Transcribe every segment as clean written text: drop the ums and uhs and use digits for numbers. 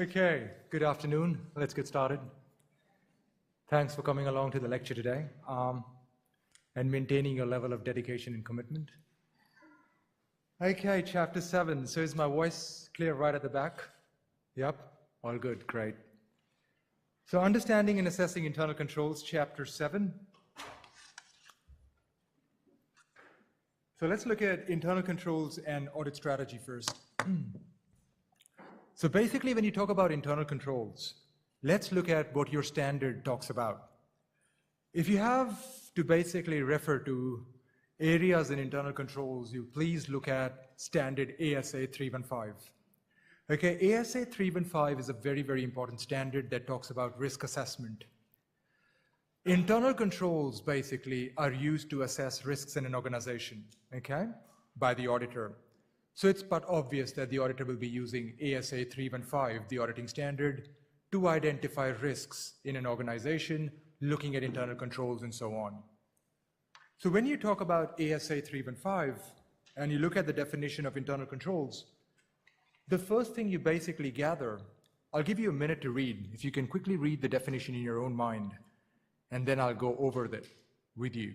Okay, good afternoon. Let's get started. Thanks for coming along to the lecture today and maintaining your level of dedication and commitment. Okay, chapter 7. So is my voice clear right at the back? Yep, all good, great. So understanding and assessing internal controls, chapter 7. So let's look at internal controls and audit strategy first. So basically, when you talk about internal controls, let's look at what your standard talks about. If you have to basically refer to areas in internal controls, you please look at standard ASA 315. Okay, ASA 315 is a very, very important standard that talks about risk assessment. Internal controls basically are used to assess risks in an organization, okay, by the auditor. So it's but obvious that the auditor will be using ASA 315, the auditing standard, to identify risks in an organization, looking at internal controls and so on. So when you talk about ASA 315 and you look at the definition of internal controls, the first thing you basically gather, I'll give you a minute to read. If you can quickly read the definition in your own mind, and then I'll go over that with you.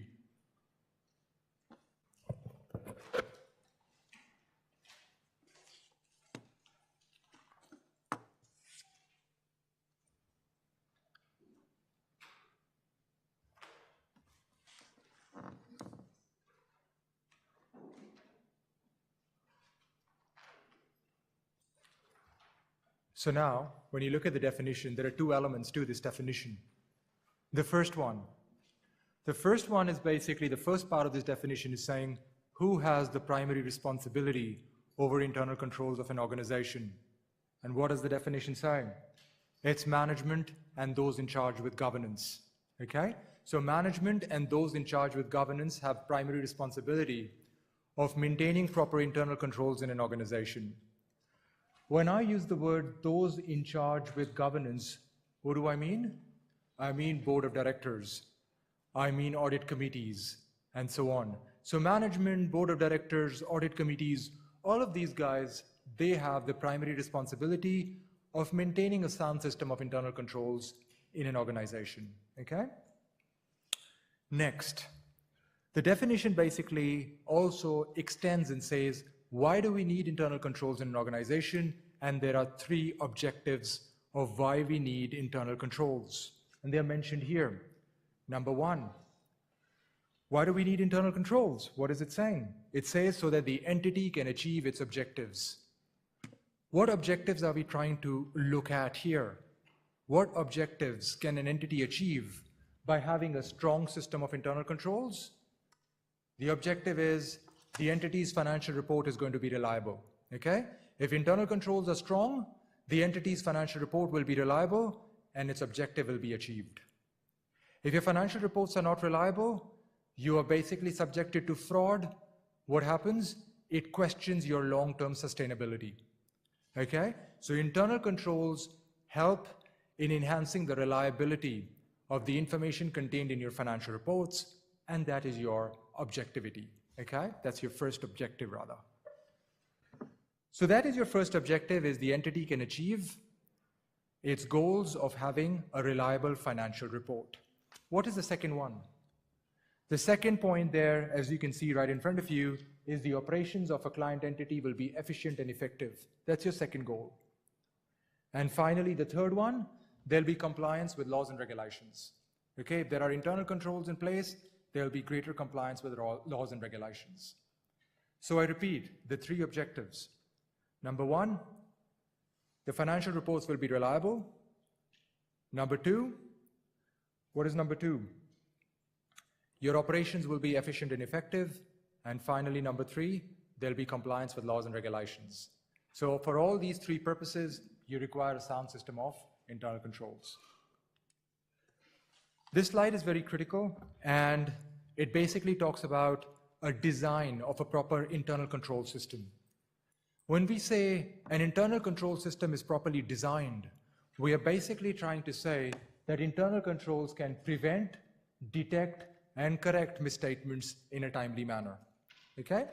So now, when you look at the definition, there are two elements to this definition. The first one is basically, the first part of this definition is saying who has the primary responsibility over internal controls of an organization. And what does the definition say? It's management and those in charge with governance, okay? So management and those in charge with governance have primary responsibility of maintaining proper internal controls in an organization. When I use the word those in charge with governance, what do I mean? I mean board of directors, I mean audit committees, and so on. So management, board of directors, audit committees, all of these guys, they have the primary responsibility of maintaining a sound system of internal controls in an organization, okay? Next, the definition basically also extends and says, why do we need internal controls in an organization? And there are three objectives of why we need internal controls. And they are mentioned here. Number one, why do we need internal controls? What is it saying? It says so that the entity can achieve its objectives. What objectives are we trying to look at here? What objectives can an entity achieve by having a strong system of internal controls? The objective is the entity's financial report is going to be reliable, okay? If internal controls are strong, the entity's financial report will be reliable and its objective will be achieved. If your financial reports are not reliable, you are basically subjected to fraud. What happens? It questions your long-term sustainability, okay? So internal controls help in enhancing the reliability of the information contained in your financial reports, and that is your objectivity. Okay, that's your first objective rather. So that is your first objective, is the entity can achieve its goals of having a reliable financial report. What is the second one? The second point there, as you can see right in front of you, is the operations of a client entity will be efficient and effective. That's your second goal. And finally, the third one, there'll be compliance with laws and regulations. Okay, if there are internal controls in place, there'll be greater compliance with laws and regulations. So I repeat, the three objectives. Number one, the financial reports will be reliable. Number two, what is number two? Your operations will be efficient and effective. And finally, number three, there'll be compliance with laws and regulations. So for all these three purposes, you require a sound system of internal controls. This slide is very critical, and it basically talks about a design of a proper internal control system. When we say an internal control system is properly designed, we are basically trying to say that internal controls can prevent, detect, and correct misstatements in a timely manner. Okay?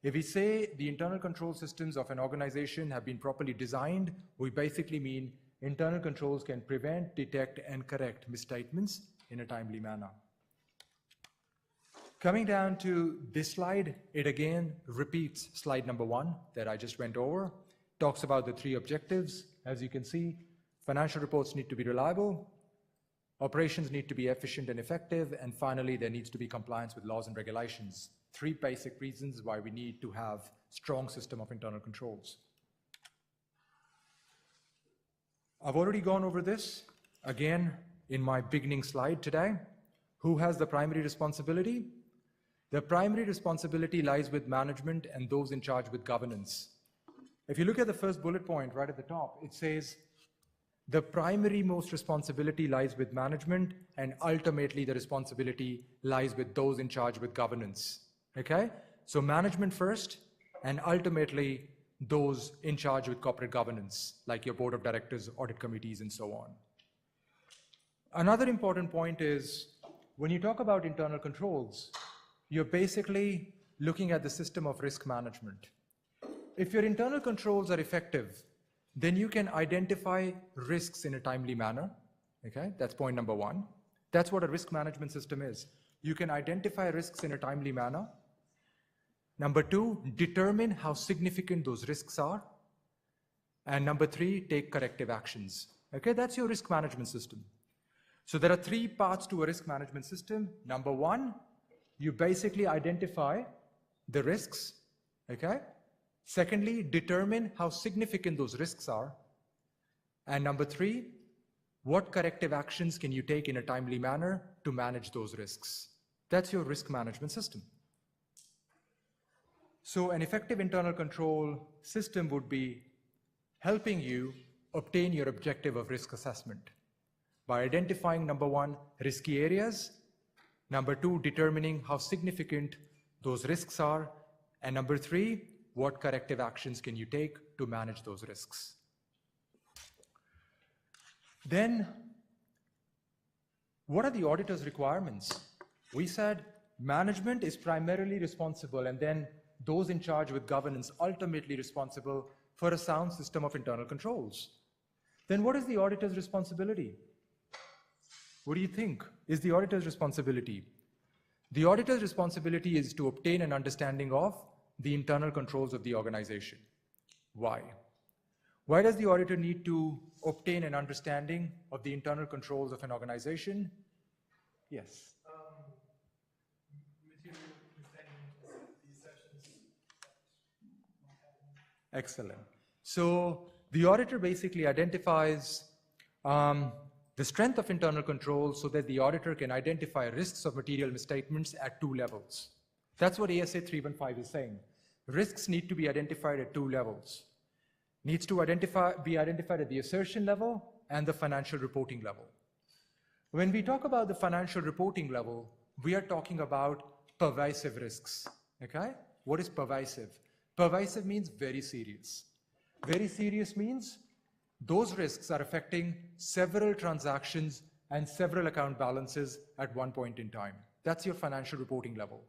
If we say the internal control systems of an organization have been properly designed, we basically mean internal controls can prevent, detect, and correct misstatements in a timely manner. Coming down to this slide, it again repeats slide number 1 that I just went over. Talks about the 3 objectives. As you can see, financial reports need to be reliable, operations need to be efficient and effective, and finally, there needs to be compliance with laws and regulations. 3 basic reasons why we need to have strong system of internal controls. I've already gone over this again in my beginning slide today. Who has the primary responsibility? The primary responsibility lies with management and those in charge with governance. If you look at the first bullet point right at the top, it says the primary most responsibility lies with management, and ultimately the responsibility lies with those in charge with governance. Okay? So management first, and ultimately those in charge with corporate governance, like your board of directors, audit committees, and so on. Another important point is, when you talk about internal controls, you're basically looking at the system of risk management. If your internal controls are effective, then you can identify risks in a timely manner. Okay, that's point number 1. That's what a risk management system is. You can identify risks in a timely manner. Number 2, determine how significant those risks are. And number 3, take corrective actions. Okay, that's your risk management system. So there are 3 parts to a risk management system. Number 1, you basically identify the risks. Okay. Secondly, determine how significant those risks are. And number 3, what corrective actions can you take in a timely manner to manage those risks? That's your risk management system. So an effective internal control system would be helping you obtain your objective of risk assessment by identifying, number 1, risky areas, number 2, determining how significant those risks are, and number 3, what corrective actions can you take to manage those risks. Then, what are the auditor's requirements? We said management is primarily responsible, and then those in charge with governance ultimately responsible for a sound system of internal controls. Then what is the auditor's responsibility? What do you think is the auditor's responsibility? The auditor's responsibility is to obtain an understanding of the internal controls of the organization. Why? Why does the auditor need to obtain an understanding of the internal controls of an organization? Yes. Excellent. So the auditor basically identifies the strength of internal controls so that the auditor can identify risks of material misstatements at 2 levels. That's what ASA 315 is saying. Risks need to be identified at 2 levels. Needs to be identified at the assertion level and the financial reporting level. When we talk about the financial reporting level, we are talking about pervasive risks. Okay? What is pervasive? Pervasive means very serious. Very serious means those risks are affecting several transactions and several account balances at one point in time. That's your financial reporting level.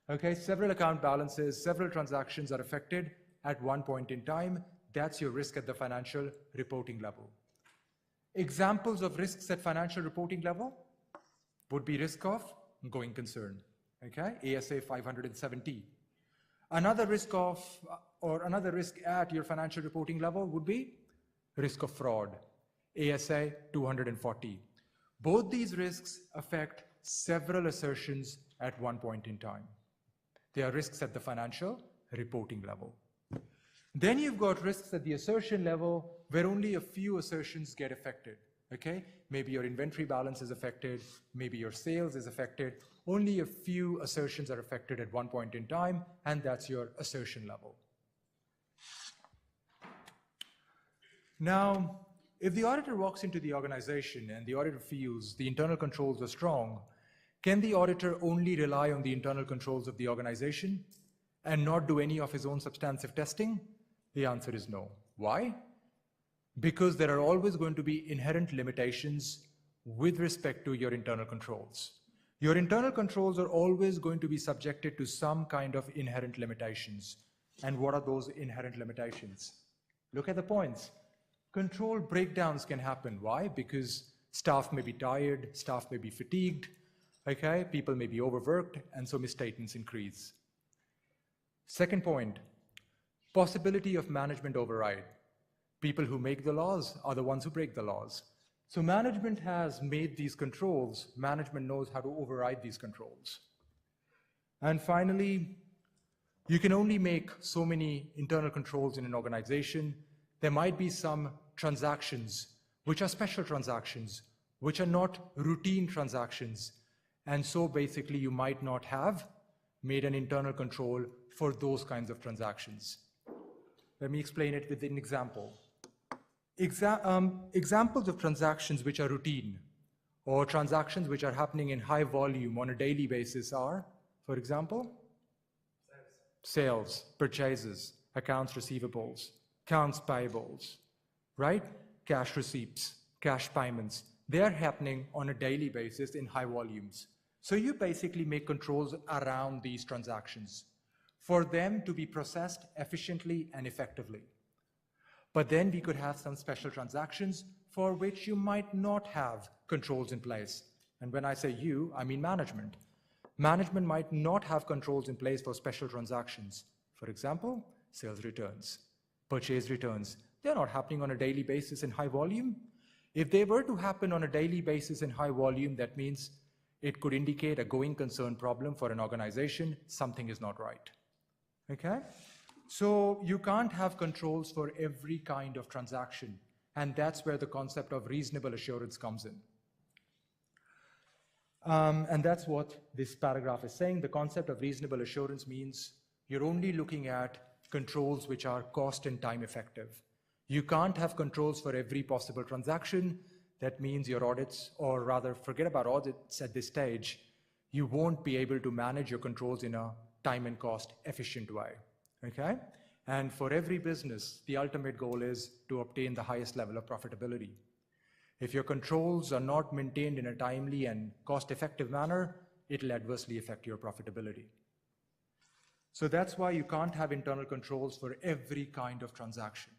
Okay, several account balances, several transactions are affected at one point in time. That's your risk at the financial reporting level. Examples of risks at financial reporting level would be risk of going concern. Okay, ASA 570. Another risk of, or another risk at your financial reporting level would be risk of fraud, ASA 240. Both these risks affect several assertions at one point in time. They are risks at the financial reporting level. Then you've got risks at the assertion level where only a few assertions get affected. Okay? Maybe your inventory balance is affected, maybe your sales is affected. Only a few assertions are affected at one point in time, and that's your assertion level. Now, if the auditor walks into the organization and the auditor feels the internal controls are strong, can the auditor only rely on the internal controls of the organization and not do any of his own substantive testing? The answer is no. Why? Because there are always going to be inherent limitations with respect to your internal controls. Your internal controls are always going to be subjected to some kind of inherent limitations. And what are those inherent limitations? Look at the points. Control breakdowns can happen. Why? Because staff may be tired, staff may be fatigued, okay? People may be overworked, and so misstatements increase. Second point, possibility of management override. People who make the laws are the ones who break the laws. So management has made these controls. Management knows how to override these controls. And finally, you can only make so many internal controls in an organization. There might be some transactions which are special transactions, which are not routine transactions. And so basically you might not have made an internal control for those kinds of transactions. Let me explain it with an example. Examples of transactions which are routine or transactions which are happening in high volume on a daily basis are, for example, sales, purchases, accounts receivables, accounts payables, right? Cash receipts, cash payments. They are happening on a daily basis in high volumes. So you basically make controls around these transactions for them to be processed efficiently and effectively. But then we could have some special transactions for which you might not have controls in place. And when I say you, I mean management. Management might not have controls in place for special transactions. For example, sales returns, purchase returns. They're not happening on a daily basis in high volume. If they were to happen on a daily basis in high volume, that means it could indicate a going concern problem for an organization. Something is not right. Okay? So you can't have controls for every kind of transaction, and that's where the concept of reasonable assurance comes in. And that's what this paragraph is saying. The concept of reasonable assurance means you're only looking at controls which are cost and time effective. You can't have controls for every possible transaction. That means your audits, or rather forget about audits at this stage, you won't be able to manage your controls in a time and cost efficient way. Okay? And for every business, the ultimate goal is to obtain the highest level of profitability. If your controls are not maintained in a timely and cost-effective manner, it'll adversely affect your profitability. So that's why you can't have internal controls for every kind of transaction.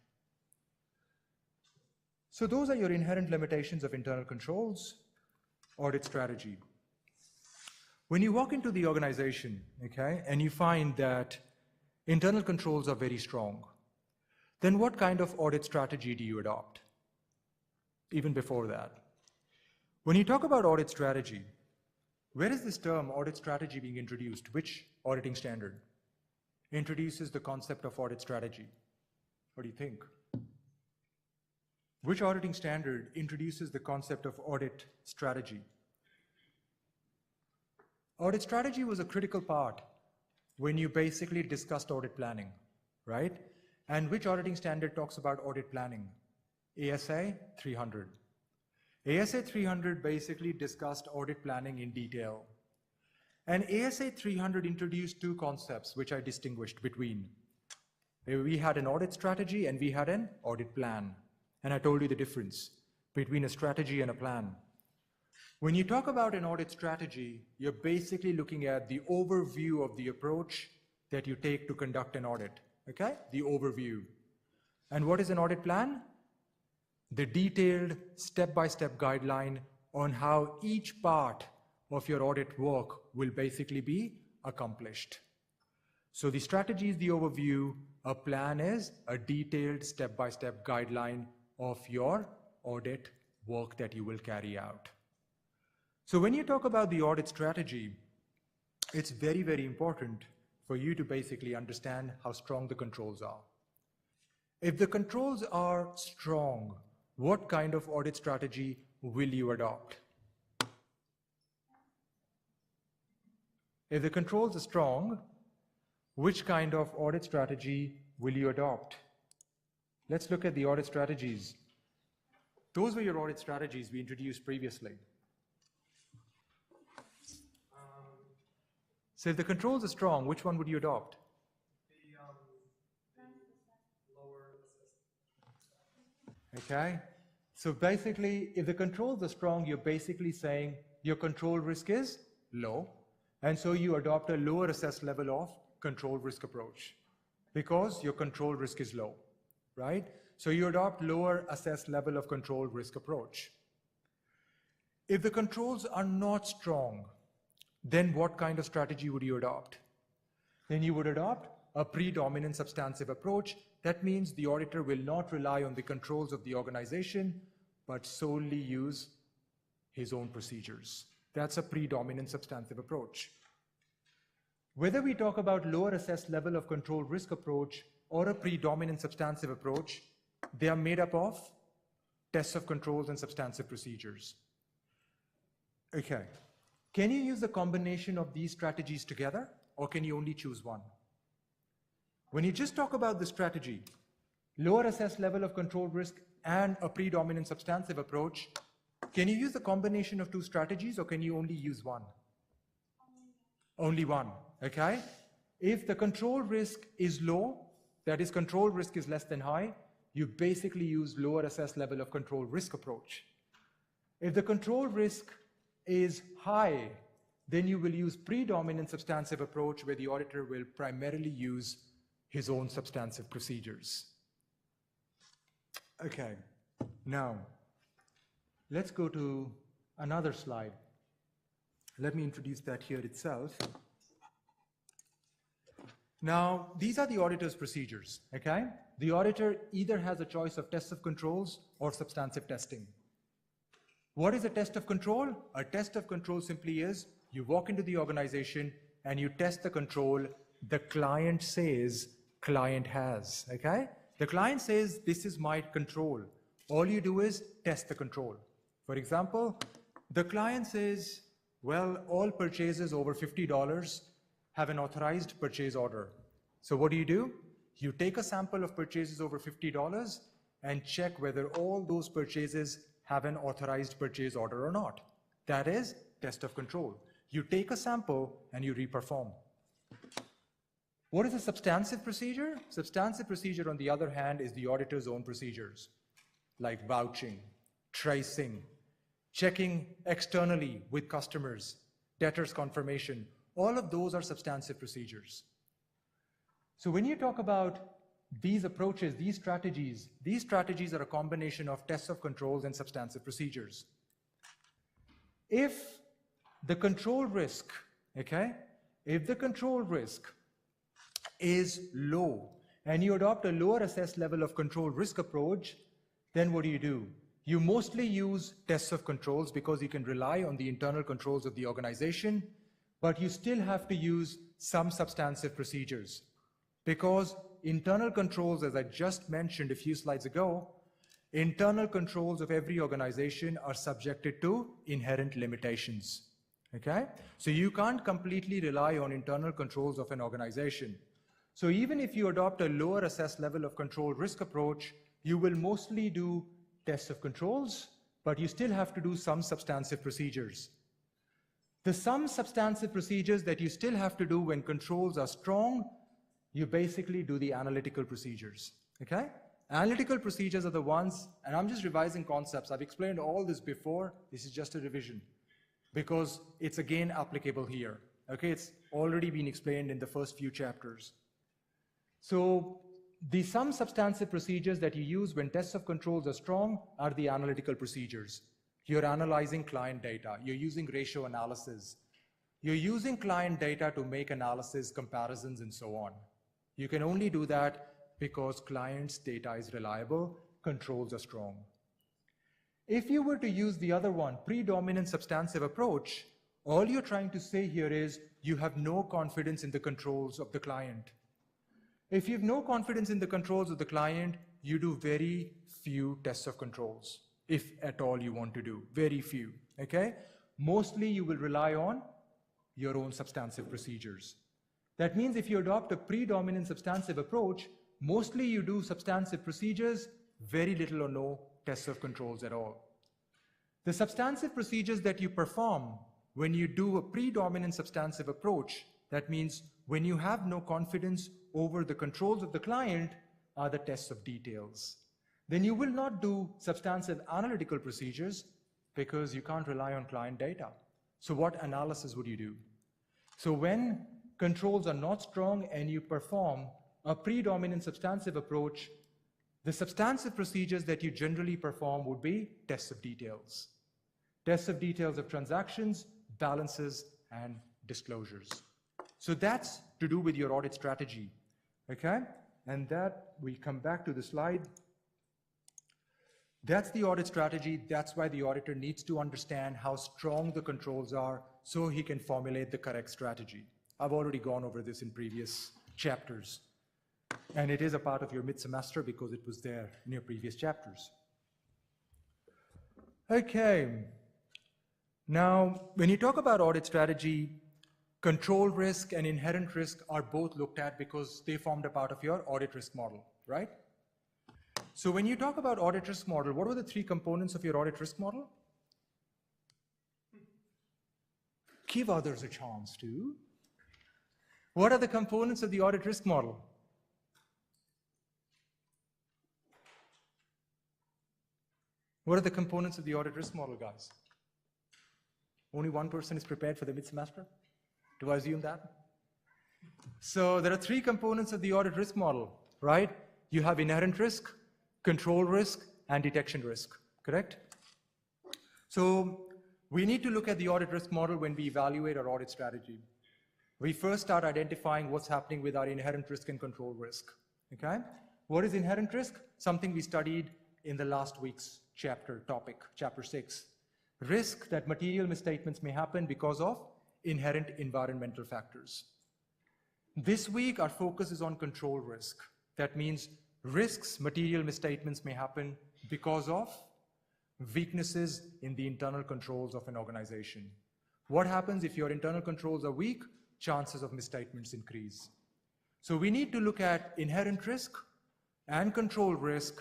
So those are your inherent limitations of internal controls. Audit strategy. When you walk into the organization, okay, and you find that internal controls are very strong, then what kind of audit strategy do you adopt? Even before that. When you talk about audit strategy, where is this term audit strategy being introduced? Which auditing standard introduces the concept of audit strategy? What do you think? Which auditing standard introduces the concept of audit strategy? Audit strategy was a critical part when you basically discussed audit planning, right? And which auditing standard talks about audit planning? ASA 300. ASA 300 basically discussed audit planning in detail. And ASA 300 introduced two concepts which I distinguished between. We had an audit strategy and we had an audit plan. And I told you the difference between a strategy and a plan. When you talk about an audit strategy, you're basically looking at the overview of the approach that you take to conduct an audit, okay? The overview. And what is an audit plan? The detailed step-by-step guideline on how each part of your audit work will basically be accomplished. So the strategy is the overview, a plan is a detailed step-by-step guideline of your audit work that you will carry out. So when you talk about the audit strategy, it's very, very important for you to basically understand how strong the controls are. If the controls are strong, what kind of audit strategy will you adopt? If the controls are strong, which kind of audit strategy will you adopt? Let's look at the audit strategies. Those were your audit strategies we introduced previously. So if the controls are strong, which one would you adopt? The lower assist. Okay. So basically, if the controls are strong, you're basically saying your control risk is low. And so you adopt a lower assessed level of control risk approach because your control risk is low, right? So you adopt lower assessed level of control risk approach. If the controls are not strong, then what kind of strategy would you adopt? Then you would adopt a predominant substantive approach. That means the auditor will not rely on the controls of the organization, but solely use his own procedures. That's a predominant substantive approach. Whether we talk about lower assessed level of control risk approach or a predominant substantive approach, they are made up of tests of controls and substantive procedures. Okay. Can you use a combination of these strategies together, or can you only choose one? When you just talk about the strategy, lower assessed level of control risk and a predominant substantive approach, can you use the combination of two strategies, or can you only use one? Only one, okay? If the control risk is low, that is control risk is less than high, you basically use lower assessed level of control risk approach. If the control risk is high, then you will use predominant substantive approach where the auditor will primarily use his own substantive procedures. Okay, now let's go to another slide. Let me introduce that here itself. Now, these are the auditor's procedures, okay? The auditor either has a choice of tests of controls or substantive testing. What is a test of control? A test of control simply is you walk into the organization and you test the control the client says client has, okay? The client says, this is my control. All you do is test the control. For example, the client says, well, all purchases over $50 have an authorized purchase order. So what do? You take a sample of purchases over $50 and check whether all those purchases have an authorized purchase order or not. That is test of control. You take a sample and you reperform. What is a substantive procedure? Substantive procedure, on the other hand, is the auditor's own procedures, like vouching, tracing, checking externally with customers, debtors confirmation. All of those are substantive procedures. So when you talk about these approaches, these strategies are a combination of tests of controls and substantive procedures. If the control risk, okay, if the control risk is low and you adopt a lower assessed level of control risk approach, then what do? You mostly use tests of controls because you can rely on the internal controls of the organization, but you still have to use some substantive procedures because internal controls, as I just mentioned a few slides ago, internal controls of every organization are subjected to inherent limitations, okay? So you can't completely rely on internal controls of an organization. So even if you adopt a lower assessed level of control risk approach, you will mostly do tests of controls, but you still have to do some substantive procedures. The some substantive procedures that you still have to do when controls are strong, you basically do the analytical procedures, okay? Analytical procedures are the ones, and I'm just revising concepts. I've explained all this before. This is just a revision because it's again applicable here, okay? It's already been explained in the first few chapters. So the some substantive procedures that you use when tests of controls are strong are the analytical procedures. You're analyzing client data. You're using ratio analysis. You're using client data to make analysis, comparisons, and so on. You can only do that because client's data is reliable, controls are strong. If you were to use the other one, predominant substantive approach, all you're trying to say here is you have no confidence in the controls of the client. If you have no confidence in the controls of the client, you do very few tests of controls, if at all you want to do, very few, okay? Mostly you will rely on your own substantive procedures. That means if you adopt a predominant substantive approach, mostly you do substantive procedures, very little or no tests of controls at all. The substantive procedures that you perform when you do a predominant substantive approach, that means when you have no confidence over the controls of the client, are the tests of details. Then you will not do substantive analytical procedures because you can't rely on client data. So what analysis would you do? So when controls are not strong and you perform a predominant substantive approach, the substantive procedures that you generally perform would be tests of details. Tests of details of transactions, balances, and disclosures. So that's to do with your audit strategy, okay? And that, we come back to the slide. That's the audit strategy. That's why the auditor needs to understand how strong the controls are so he can formulate the correct strategy. I've already gone over this in previous chapters. And it is a part of your mid-semester because it was there in your previous chapters. Okay. Now, when you talk about audit strategy, control risk and inherent risk are both looked at because they formed a part of your audit risk model, right? So when you talk about audit risk model, what are the three components of your audit risk model? Give others a chance to. What are the components of the audit risk model? What are the components of the audit risk model, guys? Only one person is prepared for the mid-semester? Do I assume that? So there are three components of the audit risk model, right? You have inherent risk, control risk, and detection risk, correct? So we need to look at the audit risk model when we evaluate our audit strategy. We first start identifying what's happening with our inherent risk and control risk, okay? What is inherent risk? Something we studied in the last week's topic, chapter 6. Risk that material misstatements may happen because of inherent environmental factors. This week, our focus is on control risk. That means risks, material misstatements may happen because of weaknesses in the internal controls of an organization. What happens if your internal controls are weak? Chances of misstatements increase. So we need to look at inherent risk and control risk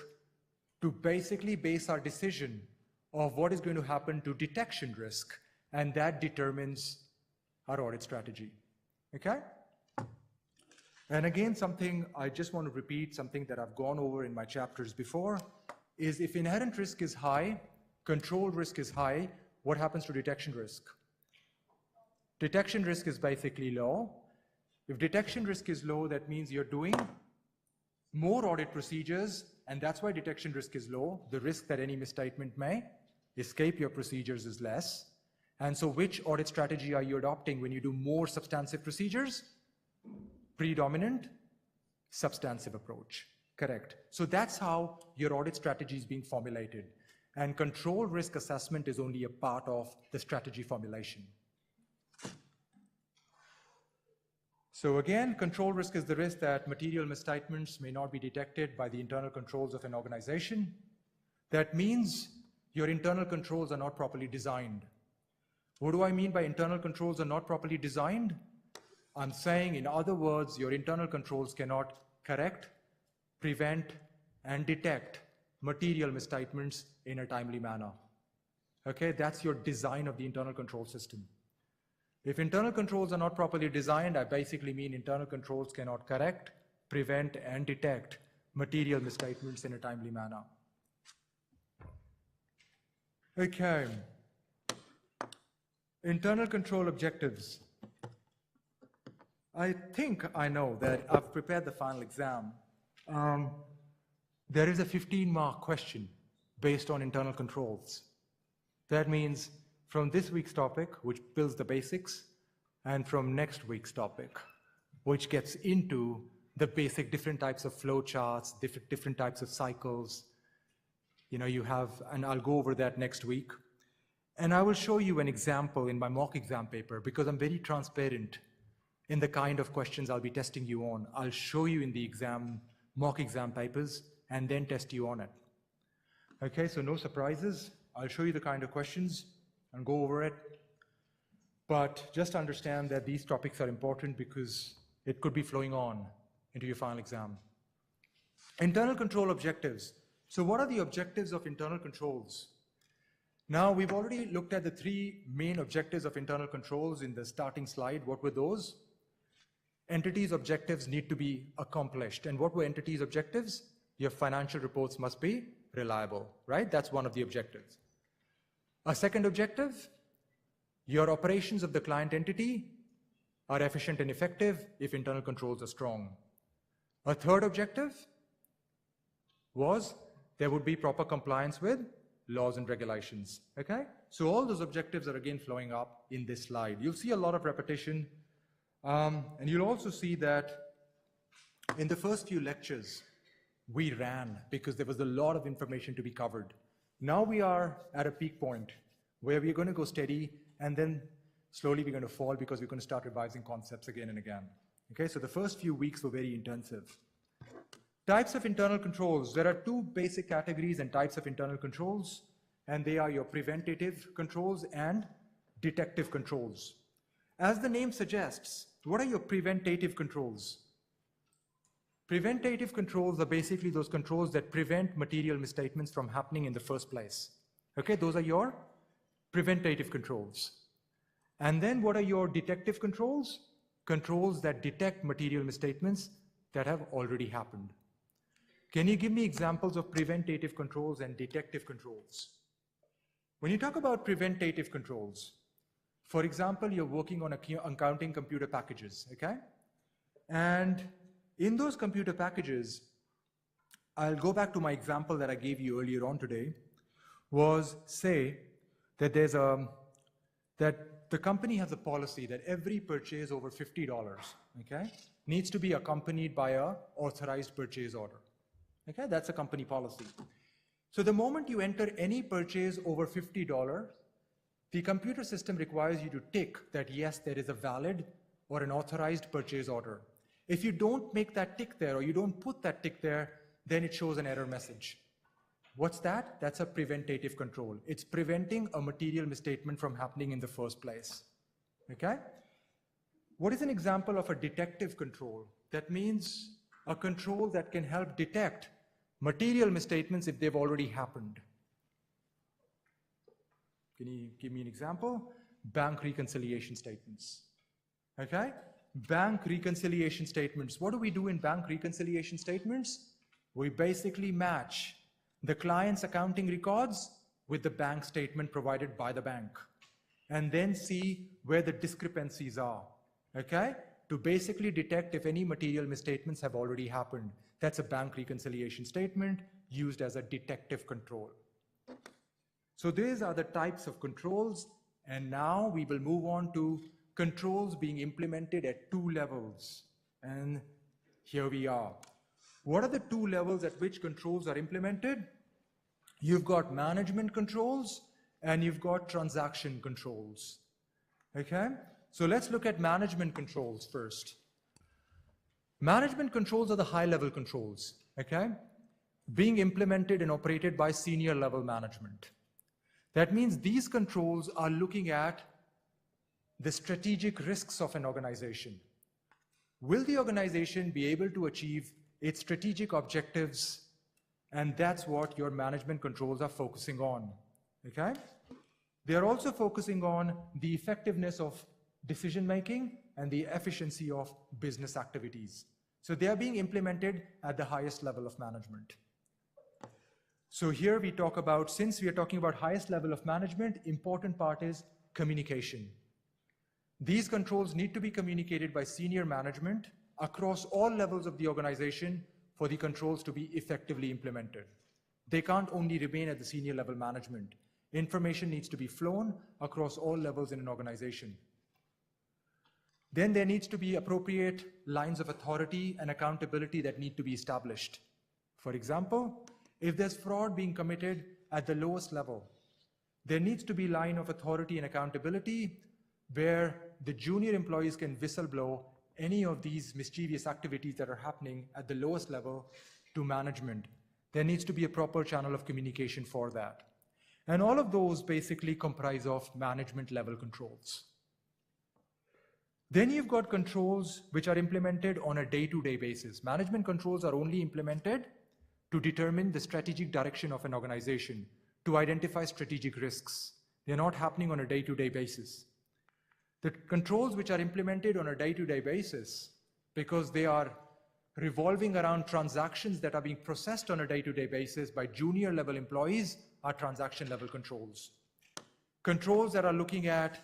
to basically base our decision of what is going to happen to detection risk, and that determines our audit strategy, okay? And again, something I just want to repeat, something that I've gone over in my chapters before, is if inherent risk is high, control risk is high, what happens to detection risk? Detection risk is basically low. If detection risk is low, that means you're doing more audit procedures, and that's why detection risk is low. The risk that any misstatement may escape your procedures is less. And so which audit strategy are you adopting when you do more substantive procedures? Predominant substantive approach, correct. So that's how your audit strategy is being formulated. And control risk assessment is only a part of the strategy formulation. So again, control risk is the risk that material misstatements may not be detected by the internal controls of an organization. That means your internal controls are not properly designed. What do I mean by internal controls are not properly designed? I'm saying, in other words, your internal controls cannot correct, prevent, and detect material misstatements in a timely manner. Okay, that's your design of the internal control system. If internal controls are not properly designed, I basically mean internal controls cannot correct, prevent, and detect material misstatements in a timely manner. Okay. Internal control objectives. I think I know that I've prepared the final exam. There is a 15-mark question based on internal controls. That means from this week's topic, which builds the basics, and from next week's topic, which gets into the basic different types of flow charts, different types of cycles. You know, you have, and I'll go over that next week. And I will show you an example in my mock exam paper because I'm very transparent in the kind of questions I'll be testing you on. I'll show you in the exam, mock exam papers, and then test you on it. Okay, so no surprises. I'll show you the kind of questions and go over it. But just understand that these topics are important because it could be flowing on into your final exam. Internal control objectives. So what are the objectives of internal controls? Now, we've already looked at the three main objectives of internal controls in the starting slide. What were those? Entities' objectives need to be accomplished. And what were entities' objectives? Your financial reports must be reliable, right? That's one of the objectives. A second objective, Your operations of the client entity are efficient and effective if internal controls are strong. A third objective was there would be proper compliance with laws and regulations, okay? So all those objectives are again flowing up in this slide. You'll see a lot of repetition, and you'll also see that in the first few lectures, we ran because there was a lot of information to be covered. Now we are at a peak point where we're going to go steady, and then slowly we're going to fall because we're going to start revising concepts again and again. Okay, so the first few weeks were very intensive. Types of internal controls. There are two basic categories and types of internal controls, and they are your preventative controls and detective controls. As the name suggests, what are your preventative controls? Preventative controls are basically those controls that prevent material misstatements from happening in the first place. Okay, those are your preventative controls. And then what are your detective controls? Controls that detect material misstatements that have already happened. Can you give me examples of preventative controls and detective controls? When you talk about preventative controls, for example, you're working on accounting computer packages, okay? And in those computer packages, I'll go back to my example that I gave you earlier on today, was say that that the company has a policy that every purchase over $50, okay, needs to be accompanied by an authorized purchase order. Okay, that's a company policy. So the moment you enter any purchase over $50, the computer system requires you to tick that yes, there is a valid or an authorized purchase order. If you don't make that tick there or you don't put that tick there, then it shows an error message. What's that? That's a preventative control. It's preventing a material misstatement from happening in the first place. Okay? What is an example of a detective control? That means a control that can help detect material misstatements if they've already happened. Can you give me an example? Bank reconciliation statements. Okay? Bank reconciliation statements. What do we do in bank reconciliation statements? We basically match the client's accounting records with the bank statement provided by the bank, and then see where the discrepancies are, okay? To basically detect if any material misstatements have already happened. That's a bank reconciliation statement used as a detective control. So these are the types of controls, and now we will move on to controls being implemented at two levels. And here we are. What are the two levels at which controls are implemented? You've got management controls and you've got transaction controls. Okay? So let's look at management controls first. Management controls are the high-level controls, okay? Being implemented and operated by senior level management. That means these controls are looking at the strategic risks of an organization. Will the organization be able to achieve its strategic objectives? And that's what your management controls are focusing on, okay? They are also focusing on the effectiveness of decision-making and the efficiency of business activities. So they are being implemented at the highest level of management. So here we talk about, since we are talking about highest level of management, important part is communication. These controls need to be communicated by senior management across all levels of the organization for the controls to be effectively implemented. They can't only remain at the senior level management. Information needs to be flown across all levels in an organization. Then there needs to be appropriate lines of authority and accountability that need to be established. For example, if there's fraud being committed at the lowest level, there needs to be line of authority and accountability where the junior employees can whistleblow any of these mischievous activities that are happening at the lowest level to management. There needs to be a proper channel of communication for that. And all of those basically comprise of management level controls. Then you've got controls which are implemented on a day-to-day basis. Management controls are only implemented to determine the strategic direction of an organization, to identify strategic risks. They're not happening on a day-to-day basis. The controls which are implemented on a day-to-day basis, because they are revolving around transactions that are being processed on a day-to-day basis by junior level employees, are transaction level controls. Controls that are looking at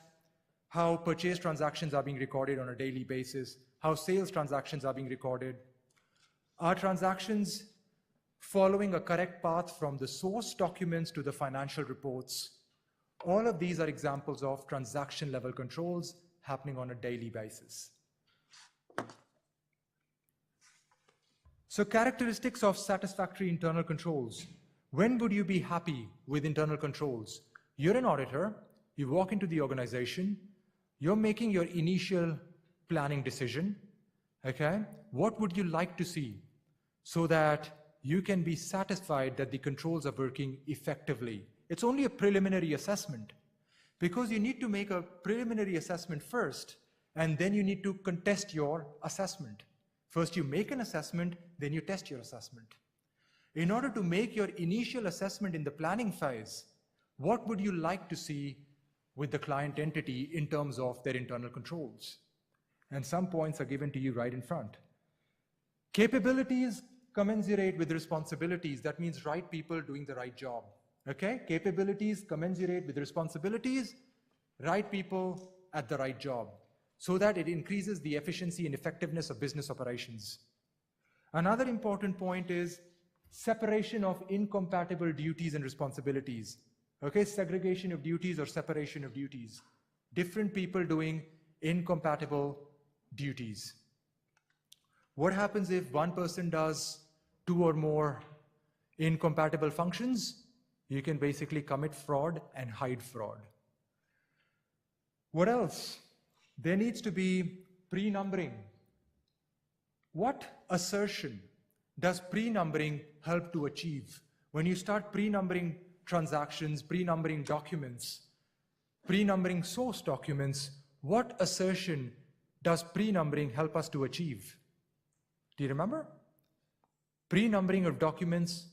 how purchase transactions are being recorded on a daily basis, how sales transactions are being recorded. Are transactions following a correct path from the source documents to the financial reports? All of these are examples of transaction level controls happening on a daily basis. So characteristics of satisfactory internal controls. When would you be happy with internal controls? You're an auditor, you walk into the organization, you're making your initial planning decision, okay? What would you like to see so that you can be satisfied that the controls are working effectively? It's only a preliminary assessment because you need to make a preliminary assessment first and then you need to contest your assessment. First you make an assessment, then you test your assessment. In order to make your initial assessment in the planning phase, what would you like to see with the client entity in terms of their internal controls? And some points are given to you right in front. Capabilities commensurate with responsibilities. That means right people doing the right job. Okay? Capabilities commensurate with responsibilities, right people at the right job, so that it increases the efficiency and effectiveness of business operations. Another important point is separation of incompatible duties and responsibilities. Okay, segregation of duties or separation of duties. Different people doing incompatible duties. What happens if one person does 2 or more incompatible functions? You can basically commit fraud and hide fraud. What else? There needs to be pre-numbering. What assertion does pre-numbering help to achieve? When you start pre-numbering transactions, pre-numbering documents, pre-numbering source documents, what assertion does pre-numbering help us to achieve? Do you remember? Pre-numbering of documents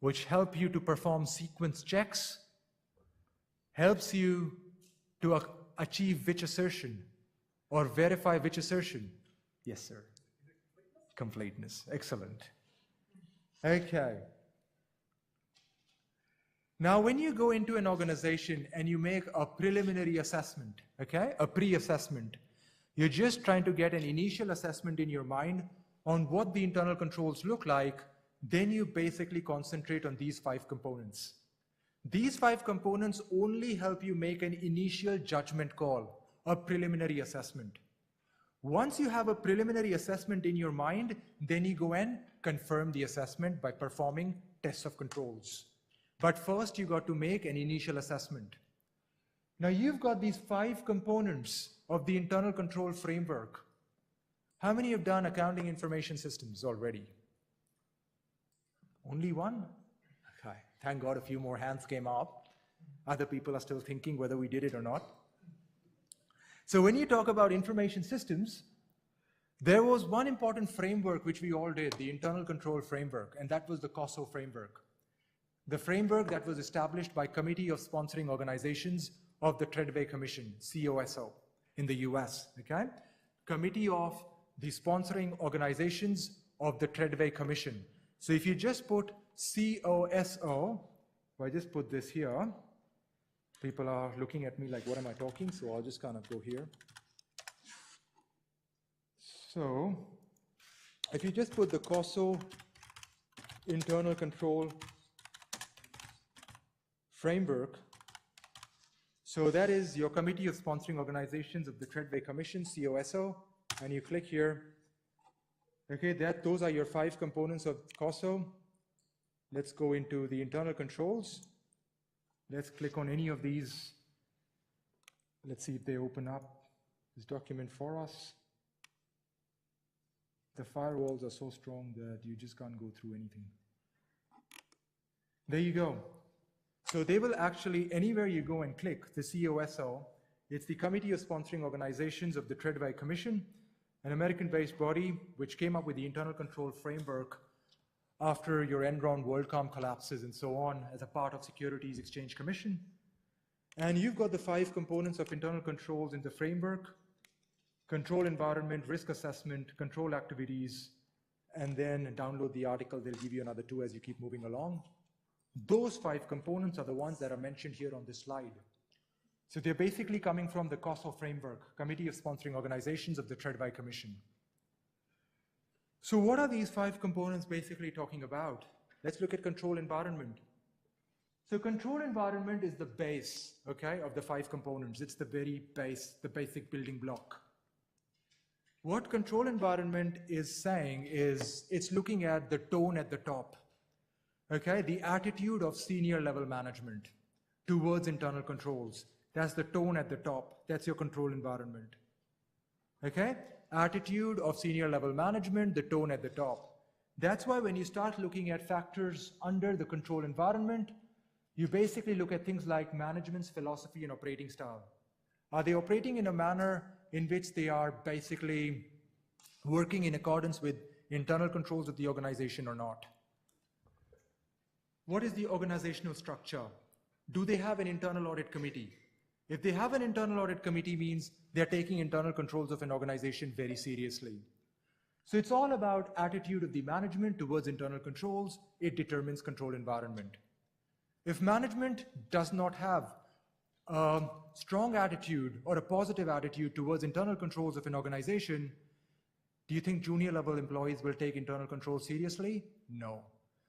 which help you to perform sequence checks helps you to achieve which assertion or verify which assertion? Yes, sir. Completeness. Excellent. Okay. Now, when you go into an organization and you make a preliminary assessment, okay, a pre-assessment, you're just trying to get an initial assessment in your mind on what the internal controls look like, then you basically concentrate on these 5 components. These 5 components only help you make an initial judgment call, a preliminary assessment. Once you have a preliminary assessment in your mind, then you go and confirm the assessment by performing tests of controls. But first you got to make an initial assessment. Now you've got these 5 components of the internal control framework. How many have done accounting information systems already? Only one? Okay. Thank God a few more hands came up. Other people are still thinking whether we did it or not. So when you talk about information systems, there was one important framework which we all did, the internal control framework, and that was the COSO framework. The framework that was established by Committee of Sponsoring Organizations of the Treadway Commission, COSO, in the US, okay? Committee of the Sponsoring Organizations of the Treadway Commission. So if you just put COSO, if I just put this here, people are looking at me like, what am I talking? So I'll just kind of go here. So if you just put the COSO internal control framework, so that is your Committee of Sponsoring Organizations of the Treadway Commission, COSO, and you click here. Okay, those are your 5 components of COSO. Let's go into the internal controls. Let's click on any of these. Let's see if they open up this document for us. The firewalls are so strong that you just can't go through anything. There you go. So they will actually, anywhere you go and click the COSO, it's the Committee of Sponsoring Organizations of the Treadway Commission, an American-based body which came up with the internal control framework after your Enron, WorldCom collapses and so on as a part of Securities Exchange Commission. And you've got the 5 components of internal controls in the framework: control environment, risk assessment, control activities, and then download the article. They'll give you another 2 as you keep moving along. Those 5 components are the ones that are mentioned here on this slide. So they're basically coming from the COSO framework, Committee of Sponsoring Organizations of the TREDVI Commission. So what are these 5 components basically talking about? Let's look at control environment. So control environment is the base, okay, of the 5 components. It's the very base, the basic building block. What control environment is saying is it's looking at the tone at the top, okay, the attitude of senior level management towards internal controls. That's the tone at the top. That's your control environment, okay? Attitude of senior level management, the tone at the top. That's why when you start looking at factors under the control environment, you basically look at things like management's philosophy and operating style. Are they operating in a manner in which they are basically working in accordance with internal controls of the organization or not? What is the organizational structure? Do they have an internal audit committee? If they have an internal audit committee, means they're taking internal controls of an organization very seriously. So it's all about attitude of the management towards internal controls. It determines control environment. If management does not have a strong attitude or a positive attitude towards internal controls of an organization, do you think junior level employees will take internal controls seriously? No.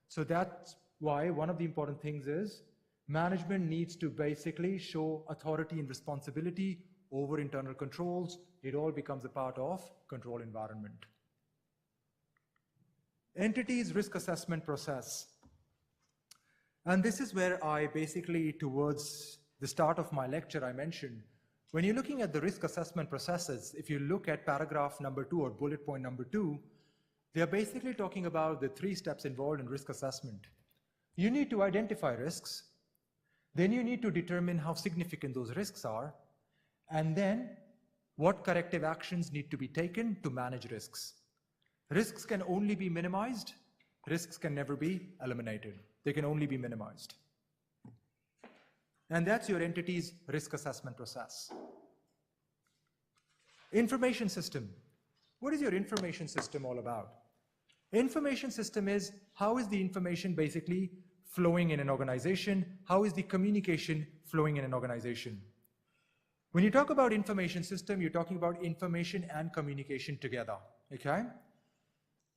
So that's why one of the important things is management needs to basically show authority and responsibility over internal controls. It all becomes a part of control environment. Entities risk assessment process. And this is where I basically, towards the start of my lecture, I mentioned, when you're looking at the risk assessment processes, if you look at paragraph number 2 or bullet point number 2, they're basically talking about the 3 steps involved in risk assessment. You need to identify risks, then you need to determine how significant those risks are, and then what corrective actions need to be taken to manage risks. Risks can only be minimized, risks can never be eliminated. They can only be minimized. And that's your entity's risk assessment process. Information system. What is your information system all about? Information system is how is the information basically flowing in an organization? How is the communication flowing in an organization? When you talk about information system, you're talking about information and communication together, okay?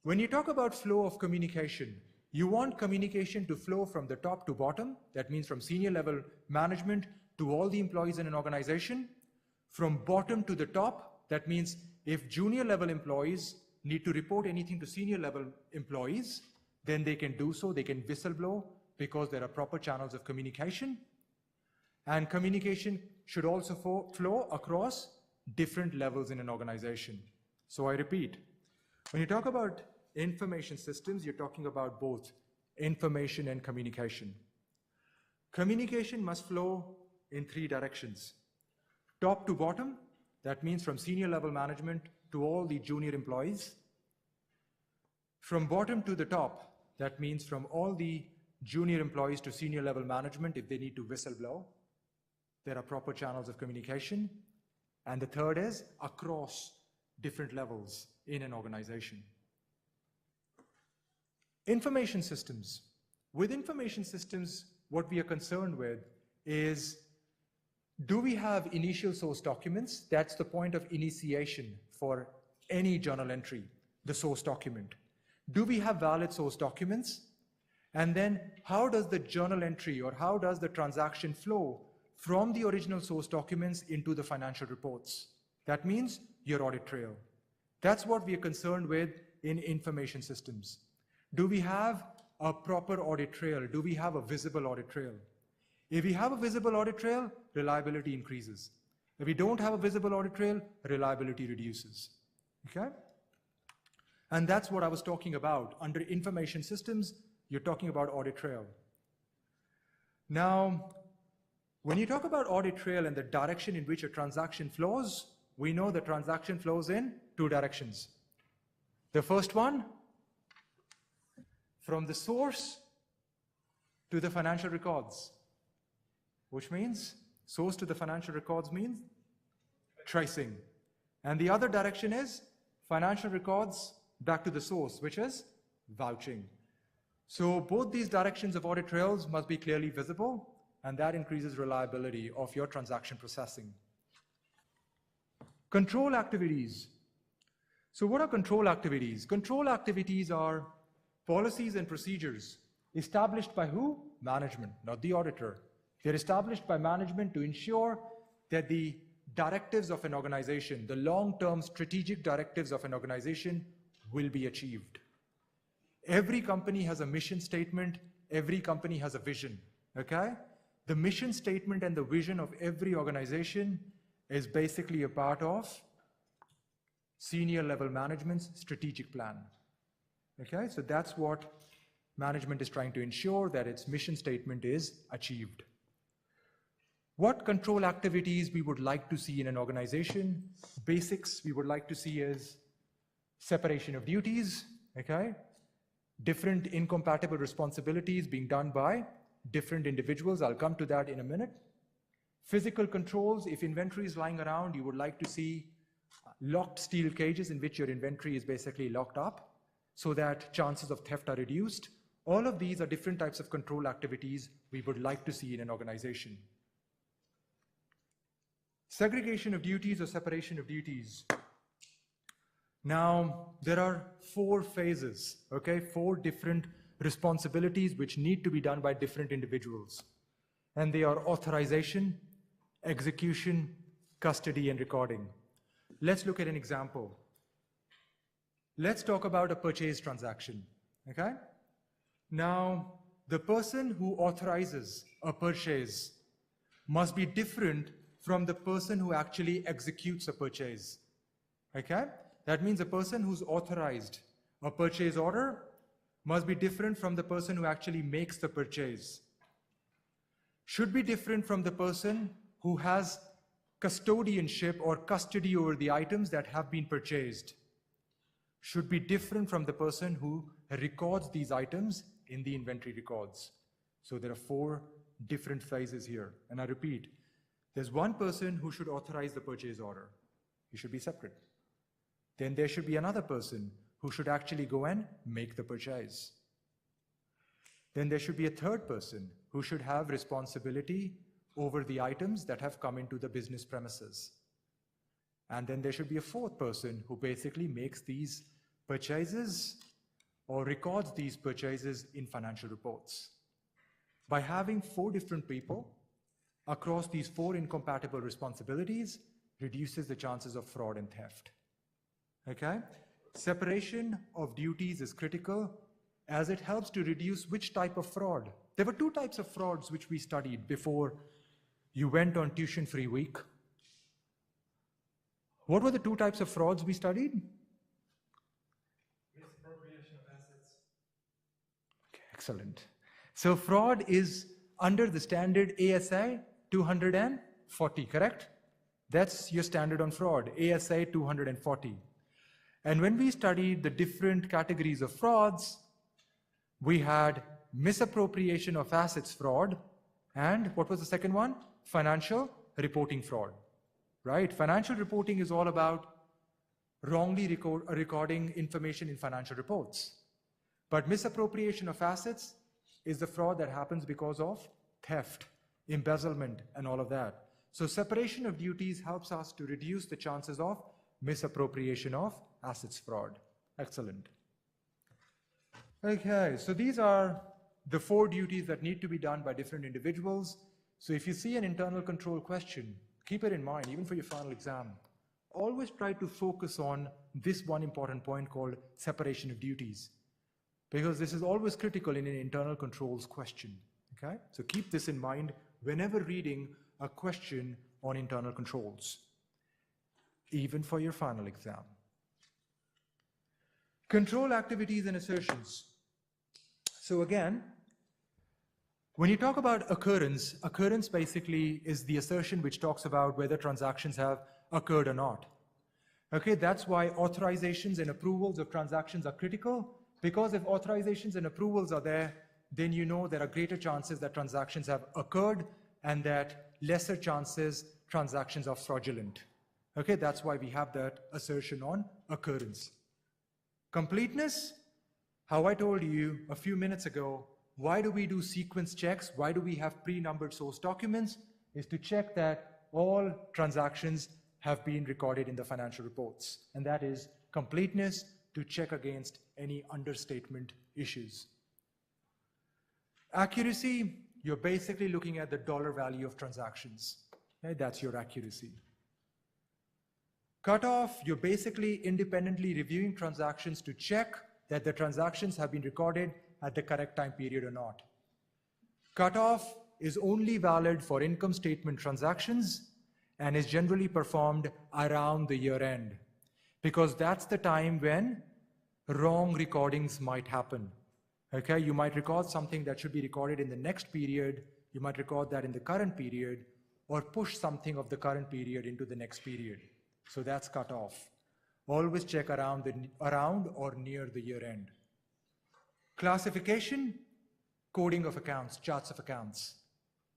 When you talk about flow of communication, you want communication to flow from the top to bottom. That means from senior level management to all the employees in an organization. From bottom to the top, that means if junior level employees need to report anything to senior level employees, then they can do so. They can whistleblow because there are proper channels of communication. And communication should also flow across different levels in an organization. So I repeat, when you talk about information systems, you're talking about both information and communication. Communication must flow in 3 directions. Top to bottom, that means from senior level management to all the junior employees. From bottom to the top, that means from all the junior employees to senior level management if they need to whistleblow. There are proper channels of communication. And the third is across different levels in an organization. Information systems. With information systems, what we are concerned with is, do we have initial source documents? That's the point of initiation for any journal entry, the source document. Do we have valid source documents? And then how does the journal entry or how does the transaction flow from the original source documents into the financial reports? That means your audit trail. That's what we are concerned with in information systems. Do we have a proper audit trail? Do we have a visible audit trail? If we have a visible audit trail, reliability increases. If we don't have a visible audit trail, reliability reduces. Okay? And that's what I was talking about. Under information systems, you're talking about audit trail. Now, when you talk about audit trail and the direction in which a transaction flows, we know the transaction flows in 2 directions. The first one, from the source to the financial records, which means source to the financial records means tracing. And the other direction is financial records back to the source, which is vouching. So both these directions of audit trails must be clearly visible. and that increases reliability of your transaction processing. Control activities. So what are control activities? Control activities are policies and procedures established by who? Management, not the auditor. They're established by management to ensure that the directives of an organization, the long-term strategic directives of an organization, will be achieved. Every company has a mission statement, every company has a vision, okay? The mission statement and the vision of every organization is basically a part of senior level management's strategic plan, okay? So that's what management is trying to ensure, that its mission statement is achieved. What control activities we would like to see in an organization? Basics we would like to see is separation of duties, okay? Different incompatible responsibilities being done by different individuals. I'll come to that in a minute. Physical controls, if inventory is lying around, you would like to see locked steel cages in which your inventory is basically locked up so that chances of theft are reduced. All of these are different types of control activities we would like to see in an organization. Segregation of duties or separation of duties. Now, there are 4 phases, okay? 4 different responsibilities which need to be done by different individuals. And they are authorization, execution, custody, and recording. Let's look at an example. Let's talk about a purchase transaction, okay? Now, the person who authorizes a purchase must be different from the person who actually executes a purchase, okay? That means the person who's authorized a purchase order must be different from the person who actually makes the purchase. Should be different from the person who has custodianship or custody over the items that have been purchased. Should be different from the person who records these items in the inventory records. So there are 4 different phases here. And I repeat, there's one person who should authorize the purchase order. He should be separate. Then there should be another person who should actually go and make the purchase. Then there should be a third person who should have responsibility over the items that have come into the business premises. And then there should be a fourth person who basically makes these purchases or records these purchases in financial reports. By having 4 different people across these 4 incompatible responsibilities reduces the chances of fraud and theft. Okay? Separation of duties is critical as it helps to reduce which type of fraud. There were 2 types of frauds which we studied before you went on tuition-free week. What were the 2 types of frauds we studied? Misappropriation of assets. Okay, excellent. So fraud is under the standard ASA 240, correct? That's your standard on fraud, ASA 240. And when we studied the different categories of frauds, we had misappropriation of assets fraud, and what was the second one? Financial reporting fraud, right? Financial reporting is all about wrongly recording information in financial reports. But misappropriation of assets is the fraud that happens because of theft, embezzlement, and all of that. So separation of duties helps us to reduce the chances of misappropriation of assets fraud. Excellent. Okay, so these are the 4 duties that need to be done by different individuals. So if you see an internal control question, keep it in mind, even for your final exam. Always try to focus on this one important point called separation of duties, because this is always critical in an internal controls question, okay? So keep this in mind whenever reading a question on internal controls, even for your final exam. Control activities and assertions. So again, when you talk about occurrence, occurrence basically is the assertion which talks about whether transactions have occurred or not. Okay, that's why authorizations and approvals of transactions are critical, because if authorizations and approvals are there, then you know there are greater chances that transactions have occurred and that lesser chances transactions are fraudulent. Okay, that's why we have that assertion on occurrence. Completeness, how I told you a few minutes ago, Why do we do sequence checks? Why do we have pre-numbered source documents? Is to check that all transactions have been recorded in the financial reports. And that is completeness, to check against any understatement issues. Accuracy, you're basically looking at the dollar value of transactions. Okay? That's your accuracy. Cutoff, you're basically independently reviewing transactions to check that the transactions have been recorded at the correct time period or not. Cutoff is only valid for income statement transactions and is generally performed around the year end, because that's the time when wrong recordings might happen. Okay, you might record something that should be recorded in the next period, you might record that in the current period, or push something of the current period into the next period. So that's cut off. Always check around or near the year end. Classification, coding of accounts, charts of accounts.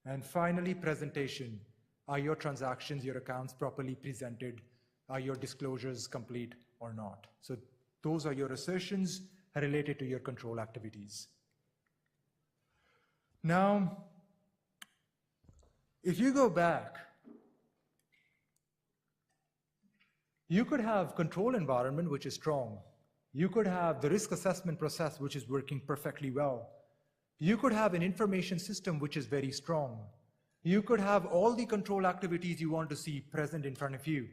And finally, presentation. Are your transactions, your accounts properly presented? Are your disclosures complete or not? So those are your assertions related to your control activities. Now, if you go back, you could have control environment which is strong. You could have the risk assessment process which is working perfectly well. You could have an information system which is very strong. You could have all the control activities you want to see present in front of you.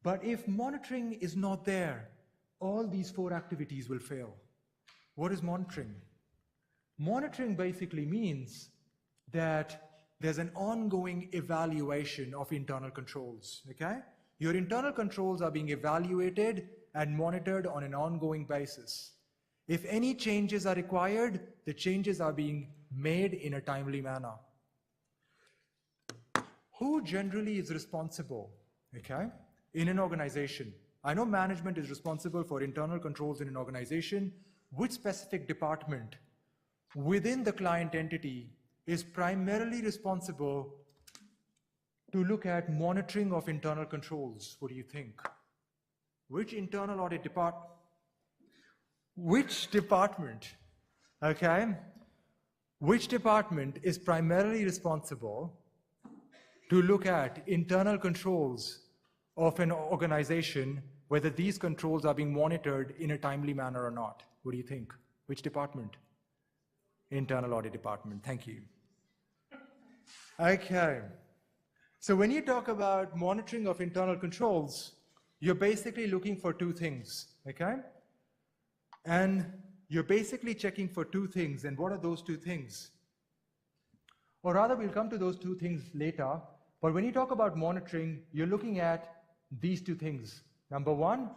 But if monitoring is not there, all these 4 activities will fail. What is monitoring? Monitoring basically means that there's an ongoing evaluation of internal controls, okay? Your internal controls are being evaluated and monitored on an ongoing basis. If any changes are required, the changes are being made in a timely manner. Who generally is responsible, okay, in an organization? I know management is responsible for internal controls in an organization. Which specific department within the client entity is primarily responsible to look at monitoring of internal controls? What do you think? Which internal audit department? Which department, okay? Which department is primarily responsible to look at internal controls of an organization, whether these controls are being monitored in a timely manner or not? What do you think? Which department? Internal audit department, thank you. Okay, so when you talk about monitoring of internal controls, you're basically looking for 2 things, okay? And you're basically checking for 2 things, and what are those 2 things? Or rather, we'll come to those 2 things later, but when you talk about monitoring, you're looking at these 2 things. Number 1,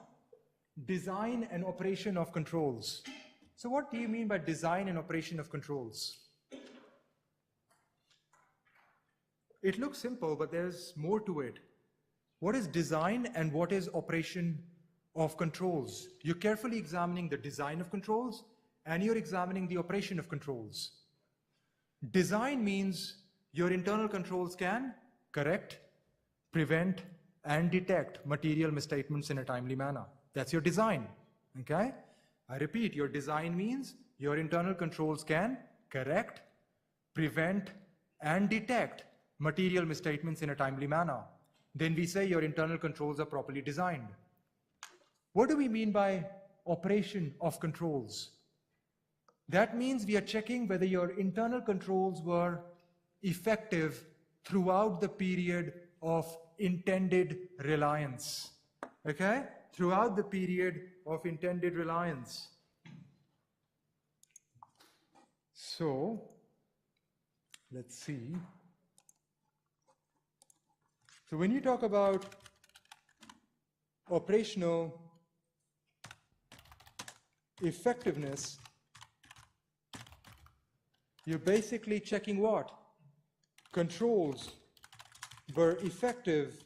design and operation of controls. So what do you mean by design and operation of controls? It looks simple, but there's more to it. What is design and what is operation of controls? You're carefully examining the design of controls and you're examining the operation of controls. Design means your internal controls can correct, prevent, and detect material misstatements in a timely manner. That's your design, okay? I repeat, your design means your internal controls can correct, prevent, and detect material misstatements in a timely manner. Then we say your internal controls are properly designed. What do we mean by operation of controls? That means we are checking whether your internal controls were effective throughout the period of intended reliance, okay? Throughout the period of intended reliance. So, let's see. So when you talk about operational effectiveness, you're basically checking what? Controls were effective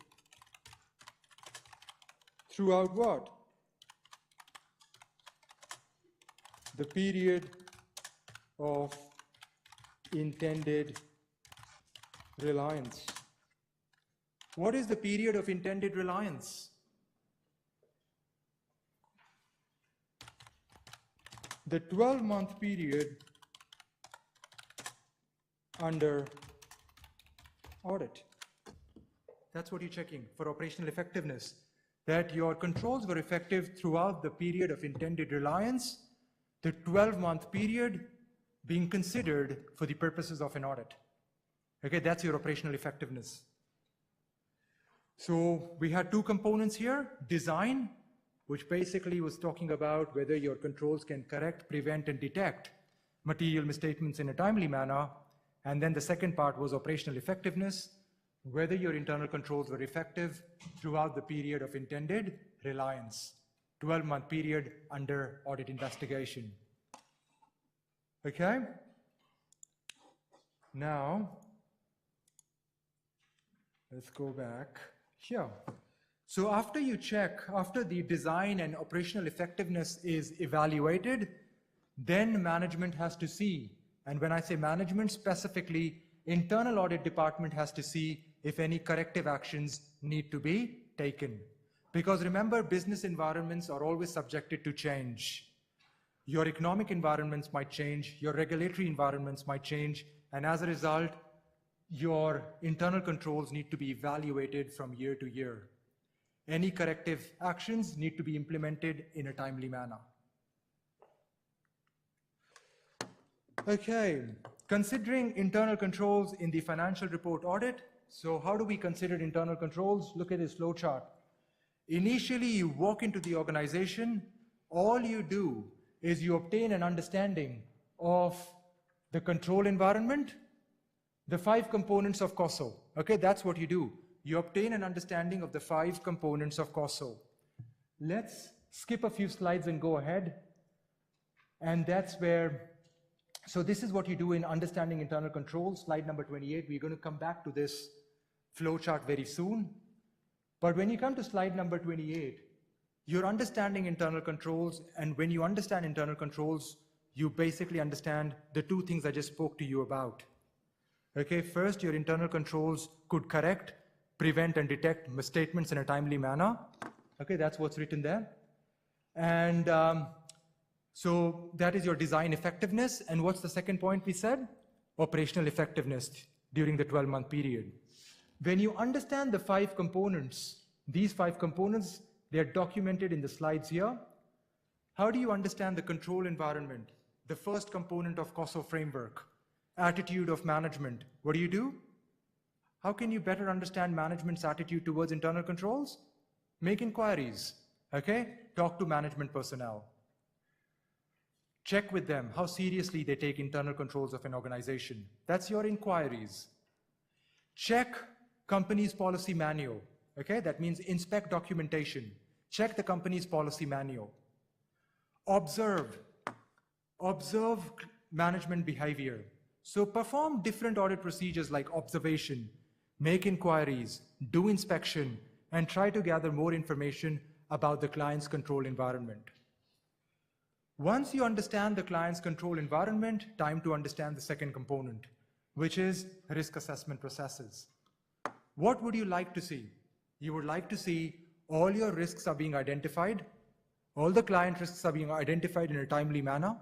throughout what? The period of intended reliance. What is the period of intended reliance? The 12-month period under audit. That's what you're checking for operational effectiveness, that your controls were effective throughout the period of intended reliance, the 12-month period being considered for the purposes of an audit. Okay, that's your operational effectiveness. So we had two components here: design, which basically was talking about whether your controls can correct, prevent, and detect material misstatements in a timely manner. And then the second part was operational effectiveness, whether your internal controls were effective throughout the period of intended reliance, 12-month period under audit investigation. Okay? Now, let's go back here. So after you check, after the design and operational effectiveness is evaluated, then management has to see, and when I say management specifically, internal audit department has to see if any corrective actions need to be taken. Because remember, business environments are always subjected to change. Your economic environments might change, your regulatory environments might change, and as a result, your internal controls need to be evaluated from year to year. Any corrective actions need to be implemented in a timely manner. Okay, considering internal controls in the financial report audit. So how do we consider internal controls? Look at this flow chart. Initially, you walk into the organization, all you do is you obtain an understanding of the control environment, the 5 components of COSO. Okay, that's what you do. You obtain an understanding of the 5 components of COSO. Let's skip a few slides and go ahead. And that's where, so this is what you do in understanding internal controls, slide number 28. We're going to come back to this flowchart very soon. But when you come to slide number 28, you're understanding internal controls, and when you understand internal controls, you basically understand the 2 things I just spoke to you about. Okay, first, your internal controls could correct, prevent, and detect misstatements in a timely manner. Okay, that's what's written there. And so that is your design effectiveness. And what's the second point we said? Operational effectiveness during the 12-month period. When you understand the 5 components, these 5 components, they're documented in the slides here. How do you understand the control environment? The first component of COSO framework, attitude of management. What do? How can you better understand management's attitude towards internal controls? Make inquiries, okay? Talk to management personnel. Check with them how seriously they take internal controls of an organization. That's your inquiries. Check company's policy manual, okay? That means inspect documentation. Check the company's policy manual. Observe management behavior. So perform different audit procedures like observation, make inquiries, do inspection, and try to gather more information about the client's control environment. Once you understand the client's control environment, time to understand the second component, which is risk assessment processes. What would you like to see? You would like to see all your risks are being identified, all the client risks are being identified in a timely manner,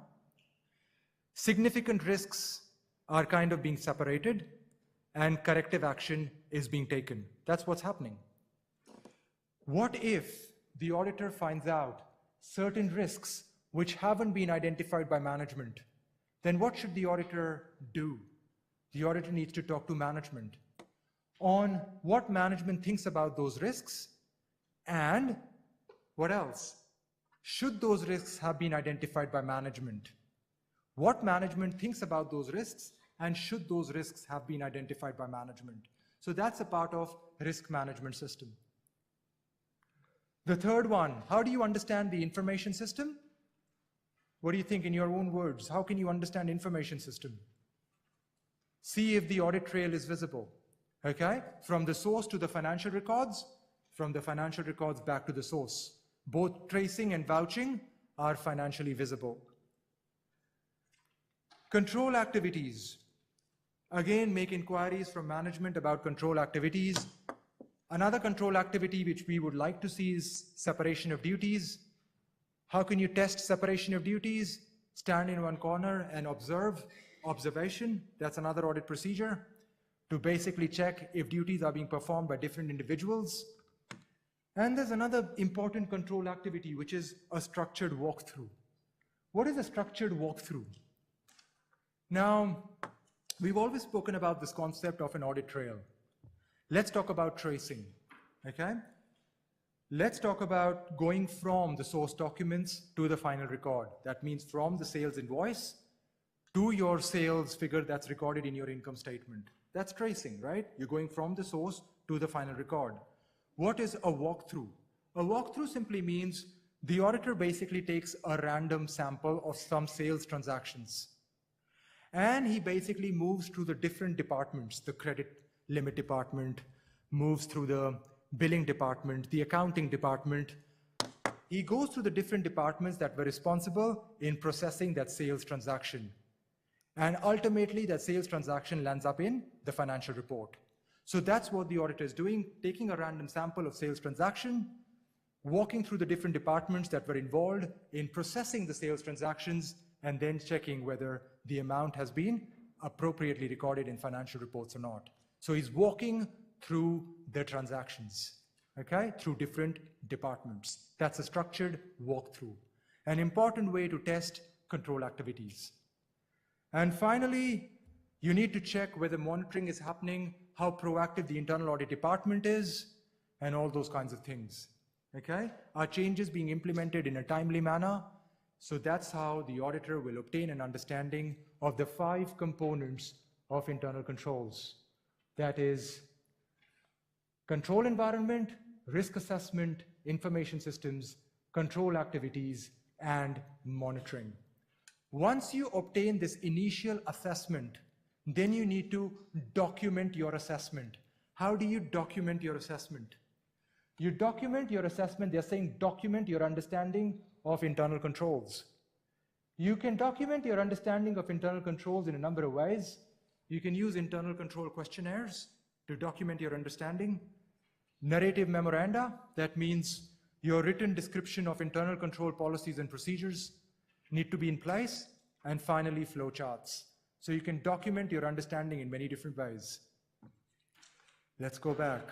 significant risks are kind of being separated, and corrective action is being taken. That's what's happening. What if the auditor finds out certain risks which haven't been identified by management? Then what should the auditor do? The auditor needs to talk to management on what management thinks about those risks, and what else? Should those risks have been identified by management? What management thinks about those risks, and should those risks have been identified by management? So that's a part of risk management system. The third one, how do you understand the information system? What do you think in your own words? How can you understand information system? See if the audit trail is visible, okay? From the source to the financial records, from the financial records back to the source. Both tracing and vouching are financially visible. Control activities. Again, make inquiries from management about control activities. Another control activity which we would like to see is separation of duties. How can you test separation of duties? Stand in one corner and observe observation. That's another audit procedure to basically check if duties are being performed by different individuals. And there's another important control activity, which is a structured walkthrough. What is a structured walkthrough? Now, we've always spoken about this concept of an audit trail. Let's talk about tracing, okay? Let's talk about going from the source documents to the final record. That means from the sales invoice to your sales figure that's recorded in your income statement. That's tracing, right? You're going from the source to the final record. What is a walkthrough? A walkthrough simply means the auditor basically takes a random sample of some sales transactions, and he basically moves through the different departments, the credit limit department, moves through the billing department, the accounting department. He goes through the different departments that were responsible in processing that sales transaction. And ultimately, that sales transaction lands up in the financial report. So that's what the auditor is doing, taking a random sample of sales transaction, walking through the different departments that were involved in processing the sales transactions, and then checking whether the amount has been appropriately recorded in financial reports or not. So he's walking through the transactions, okay, through different departments. That's a structured walkthrough, an important way to test control activities. And finally, you need to check whether monitoring is happening, how proactive the internal audit department is, and all those kinds of things, okay? Are changes being implemented in a timely manner? So that's how the auditor will obtain an understanding of the 5 components of internal controls. That is control environment, risk assessment, information systems, control activities, and monitoring. Once you obtain this initial assessment, then you need to document your assessment. How do you document your assessment? You document your assessment, they're saying document your understanding of internal controls. You can document your understanding of internal controls in a number of ways. You can use internal control questionnaires to document your understanding. Narrative memoranda, that means your written description of internal control policies and procedures need to be in place. And finally, flowcharts. So you can document your understanding in many different ways. Let's go back.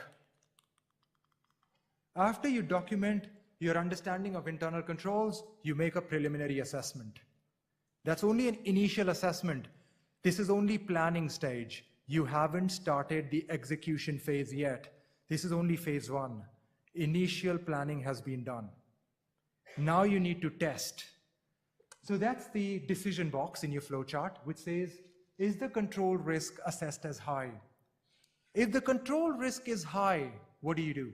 After you document your understanding of internal controls, you make a preliminary assessment. That's only an initial assessment. This is only planning stage. You haven't started the execution phase yet. This is only phase 1. Initial planning has been done. Now you need to test. So that's the decision box in your flowchart, which says, is the control risk assessed as high? If the control risk is high, what do you do?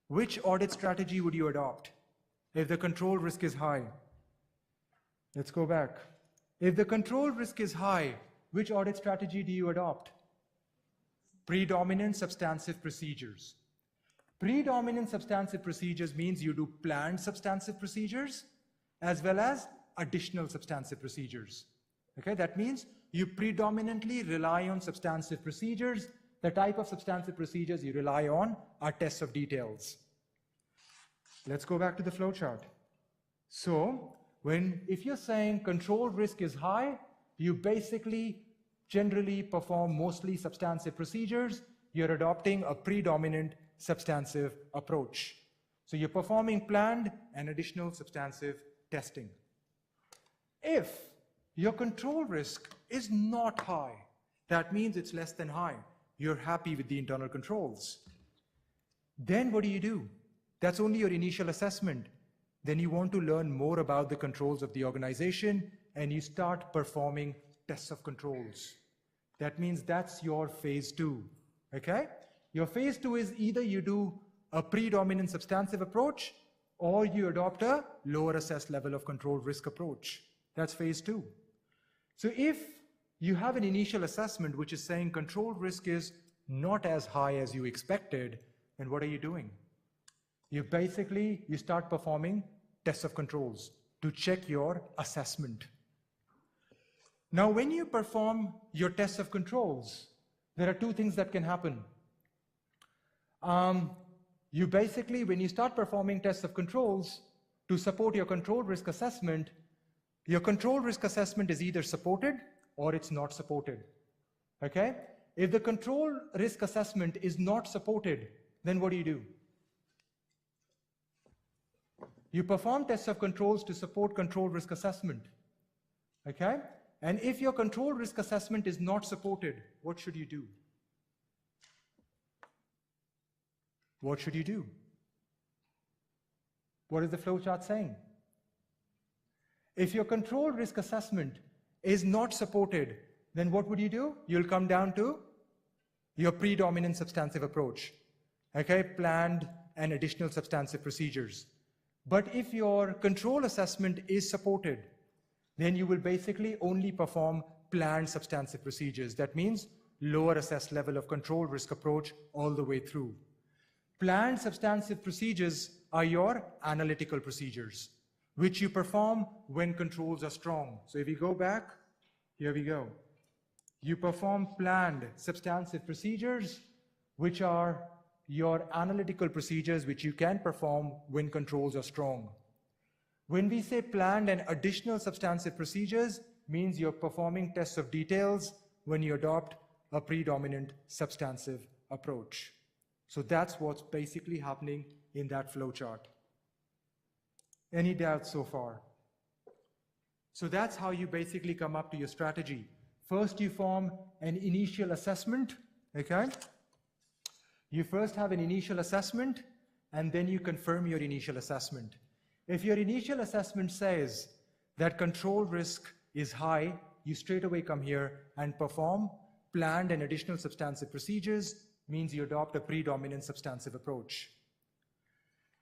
Which audit strategy would you adopt if the control risk is high? Let's go back. If the control risk is high, which audit strategy do you adopt? Predominant substantive procedures. Predominant substantive procedures means you do planned substantive procedures as well as additional substantive procedures. Okay, that means you predominantly rely on substantive procedures. The type of substantive procedures you rely on are tests of details. Let's go back to the flowchart. So, if you're saying control risk is high, you basically generally perform mostly substantive procedures. You're adopting a predominant substantive approach. So you're performing planned and additional substantive testing. If your control risk is not high, that means it's less than high. You're happy with the internal controls. Then what do? That's only your initial assessment. Then you want to learn more about the controls of the organization and you start performing tests of controls. That means that's your phase 2, okay? Your phase 2 is either you do a predominant substantive approach or you adopt a lower assessed level of control risk approach. That's phase 2. So if you have an initial assessment which is saying control risk is not as high as you expected, then what are you doing? You start performing tests of controls to check your assessment. Now, when you perform your tests of controls, there are 2 things that can happen. When you start performing tests of controls to support your control risk assessment is either supported or it's not supported. Okay? If the control risk assessment is not supported, then what do? You perform tests of controls to support control risk assessment. Okay? And if your control risk assessment is not supported, what should you do? What should you do? What is the flowchart saying? If your control risk assessment is not supported, then what would you do? You'll come down to your predominant substantive approach. Okay? Planned and additional substantive procedures. But if your control assessment is supported, then you will basically only perform planned substantive procedures. That means lower assessed level of control risk approach all the way through. Planned substantive procedures are your analytical procedures, which you perform when controls are strong. So if you go back, here we go. You perform planned substantive procedures, which are your analytical procedures, which you can perform when controls are strong. When we say planned and additional substantive procedures, means you're performing tests of details when you adopt a predominant substantive approach. So that's what's basically happening in that flowchart. Any doubts so far? So that's how you basically come up to your strategy. First, you form an initial assessment, okay? You first have an initial assessment, and then you confirm your initial assessment. If your initial assessment says that control risk is high, you straight away come here and perform planned and additional substantive procedures, means you adopt a predominant substantive approach.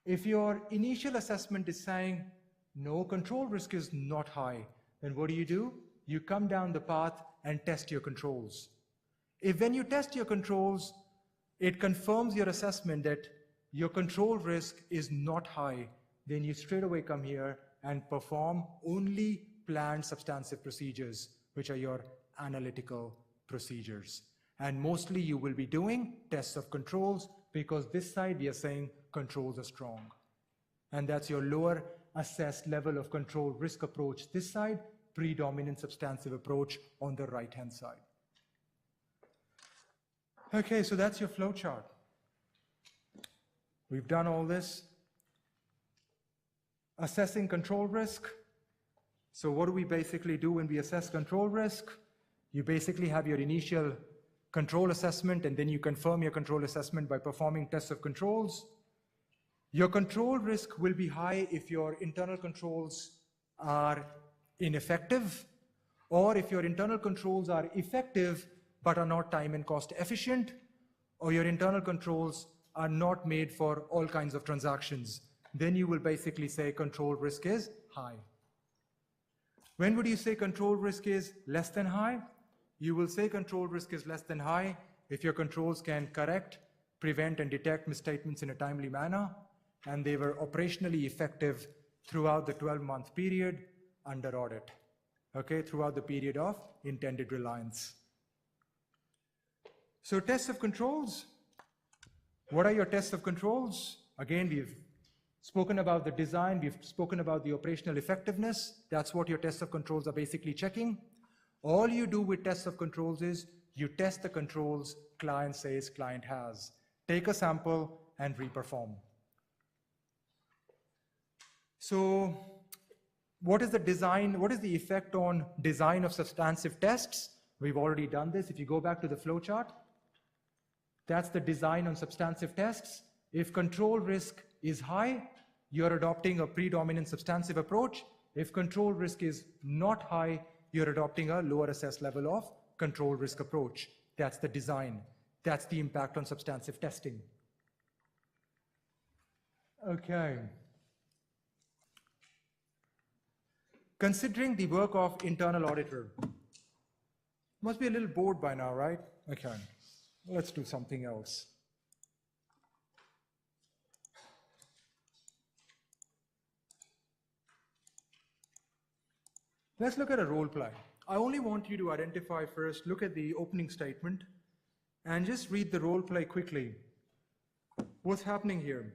If your initial assessment is saying, no, control risk is not high, then what do? You come down the path and test your controls. If when you test your controls, it confirms your assessment that your control risk is not high, then you straight away come here and perform only planned substantive procedures, which are your analytical procedures. And mostly you will be doing tests of controls, because this side we are saying controls are strong. And that's your lower assessed level of control risk approach this side, predominant substantive approach on the right-hand side. Okay, so that's your flow chart. We've done all this. Assessing control risk. So what do we basically do when we assess control risk? You basically have your initial control assessment, and then you confirm your control assessment by performing tests of controls. Your control risk will be high if your internal controls are ineffective, or if your internal controls are effective but are not time and cost efficient, or your internal controls are not made for all kinds of transactions. Then you will basically say control risk is high. When would you say control risk is less than high? You will say control risk is less than high if your controls can correct, prevent, and detect misstatements in a timely manner, and they were operationally effective throughout the 12-month period under audit, okay, throughout the period of intended reliance. So tests of controls. What are your tests of controls? Again, we've spoken about the design, we've spoken about the operational effectiveness. That's what your tests of controls are basically checking. All you do with tests of controls is you test the controls client says client has. Take a sample and reperform. So what is the design? What is the effect on design of substantive tests? We've already done this. If you go back to the flowchart, that's the design on substantive tests. If control risk is high, you're adopting a predominant substantive approach. If control risk is not high, you're adopting a lower assessed level of control risk approach. That's the design. That's the impact on substantive testing. Okay. Considering the work of internal auditor. Must be a little bored by now, right? Okay. Let's do something else. Let's look at a role play. I only want you to identify first, look at the opening statement, and just read the role play quickly. What's happening here?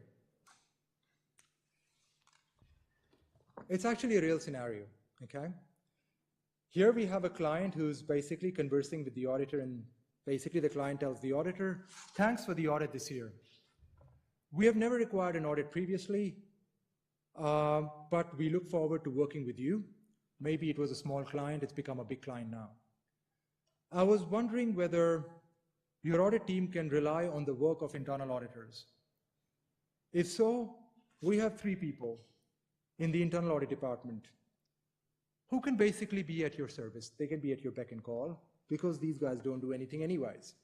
It's actually a real scenario, okay? Here we have a client who's basically conversing with the auditor, and basically the client tells the auditor, thanks for the audit this year. We have never required an audit previously, but we look forward to working with you. Maybe it was a small client, it's become a big client now. I was wondering whether your audit team can rely on the work of internal auditors. If so, we have 3 people in the internal audit department who can basically be at your service. They can be at your beck and call because these guys don't do anything anyways.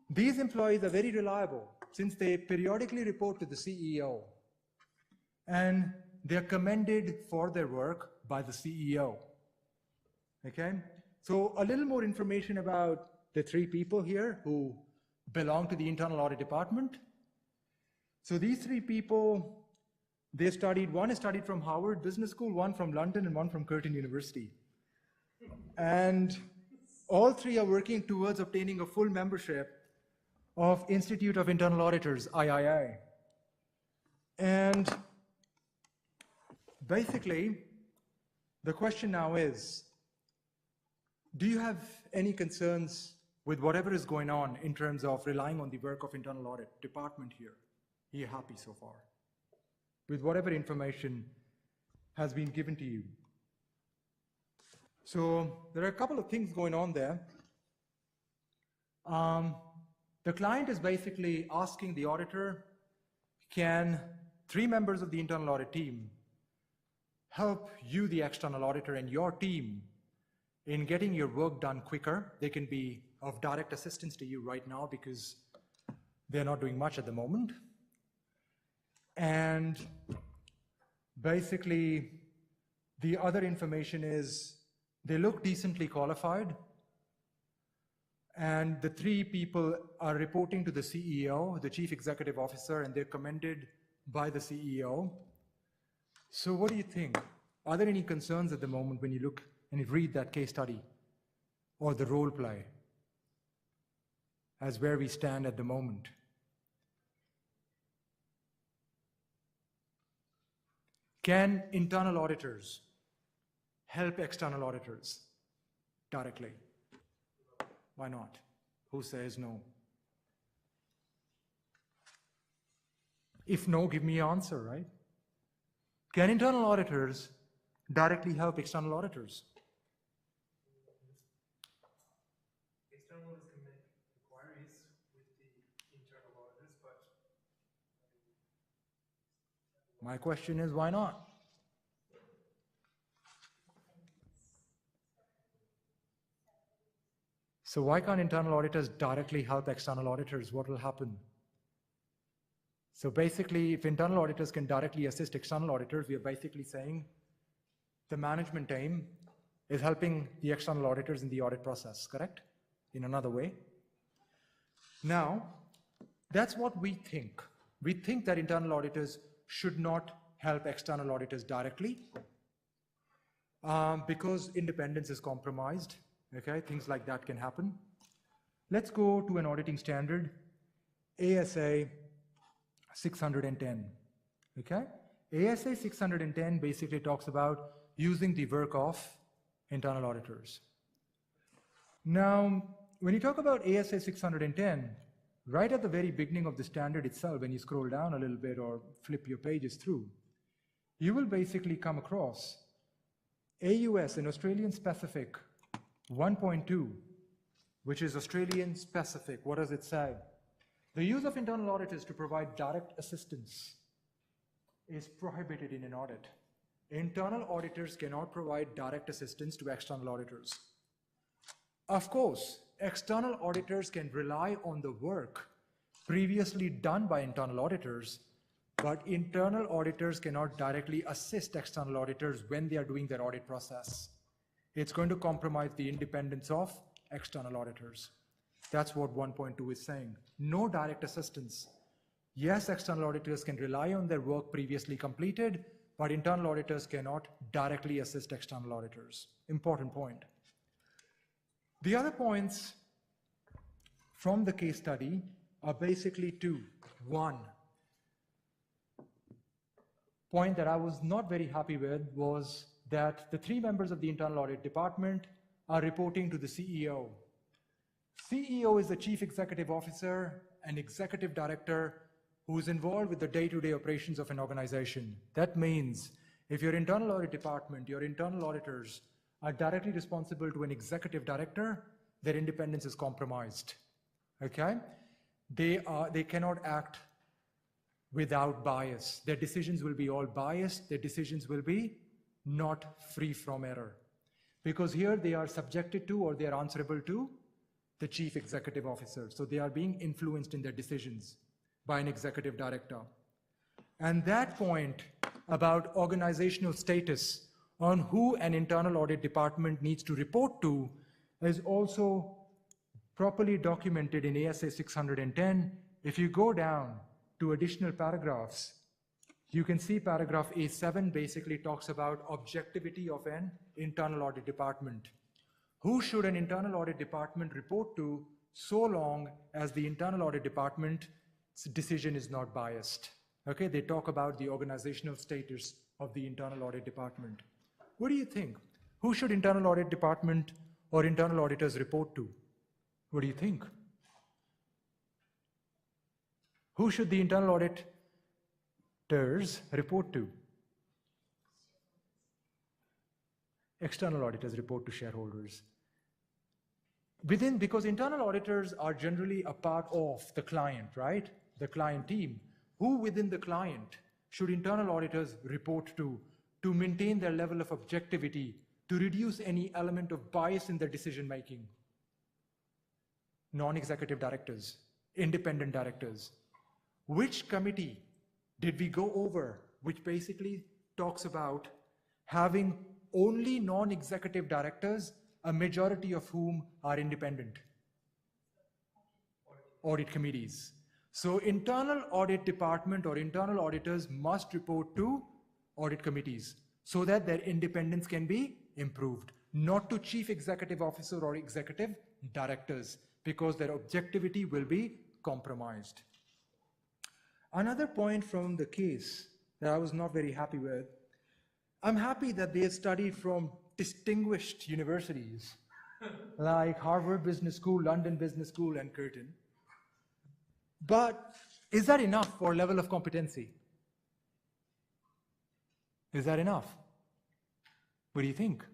These employees are very reliable since they periodically report to the CEO, and they're commended for their work by the CEO. Okay? So a little more information about the 3 people here who belong to the internal audit department. So these 3 people, they studied, one is studied from Harvard Business School, one from London, and one from Curtin University. And all 3 are working towards obtaining a full membership of Institute of Internal Auditors, III. And basically, the question now is, do you have any concerns with whatever is going on in terms of relying on the work of internal audit department here? Are you happy so far with whatever information has been given to you? So there are a couple of things going on there. The client is basically asking the auditor, can 3 members of the internal audit team help you, the external auditor, and your team in getting your work done quicker? They can be of direct assistance to you right now because they're not doing much at the moment. And basically, the other information is they look decently qualified, and the 3 people are reporting to the CEO, the Chief Executive Officer, and they're commended by the CEO. So what do you think? Are there any concerns at the moment when you look and you read that case study or the role play as where we stand at the moment? Can internal auditors help external auditors directly? Why not? Who says no? If no, give me an answer, right? Can internal auditors directly help external auditors? External auditors can make inquiries with the internal auditors, but... My question is, why not? So why can't internal auditors directly help external auditors? What will happen? So basically, if internal auditors can directly assist external auditors, we are basically saying the management team is helping the external auditors in the audit process, correct? In another way. Now, that's what we think. We think that internal auditors should not help external auditors directly because independence is compromised. Okay, things like that can happen. Let's go to an auditing standard, ASA 610. Okay, ASA 610 basically talks about using the work of internal auditors. Now, when you talk about ASA 610, right at the very beginning of the standard itself, when you scroll down a little bit or flip your pages through, you will basically come across AUS, an Australian specific 1.2, which is Australian specific. What does it say? The use of internal auditors to provide direct assistance is prohibited in an audit. Internal auditors cannot provide direct assistance to external auditors. Of course, external auditors can rely on the work previously done by internal auditors, but internal auditors cannot directly assist external auditors when they are doing their audit process. It's going to compromise the independence of external auditors. That's what 1.2 is saying. No direct assistance. Yes, external auditors can rely on their work previously completed, but internal auditors cannot directly assist external auditors. Important point. The other points from the case study are basically 2. 1, point that I was not very happy with was that the 3 members of the internal audit department are reporting to the CEO. CEO is the chief executive officer and executive director who is involved with the day-to-day operations of an organization. That means if your internal audit department, your internal auditors are directly responsible to an executive director, their independence is compromised. Okay? They cannot act without bias. Their decisions will be all biased. Their decisions will be not free from error. Because here they are subjected to, or they are answerable to, the chief executive officer. So they are being influenced in their decisions by an executive director. And that point about organizational status on who an internal audit department needs to report to is also properly documented in ASA 610. If you go down to additional paragraphs, you can see paragraph A7 basically talks about objectivity of an internal audit department. Who should an internal audit department report to so long as the internal audit department's decision is not biased? Okay, they talk about the organizational status of the internal audit department. What do you think? Who should internal audit department or internal auditors report to? What do you think? Who should the internal auditors report to? External auditors report to shareholders. Because internal auditors are generally a part of the client, right? The client team. Who within the client should internal auditors report to maintain their level of objectivity, to reduce any element of bias in their decision making? Non-executive directors, independent directors. Which committee did we go over, which basically talks about having only non-executive directors, a majority of whom are independent? Audit committees. So internal audit department or internal auditors must report to audit committees so that their independence can be improved, not to chief executive officer or executive directors, because their objectivity will be compromised. Another point from the case that I was not very happy with, I'm happy that they studied from distinguished universities like Harvard Business School, London Business School, and Curtin. But is that enough for level of competency? Is that enough? What do you think?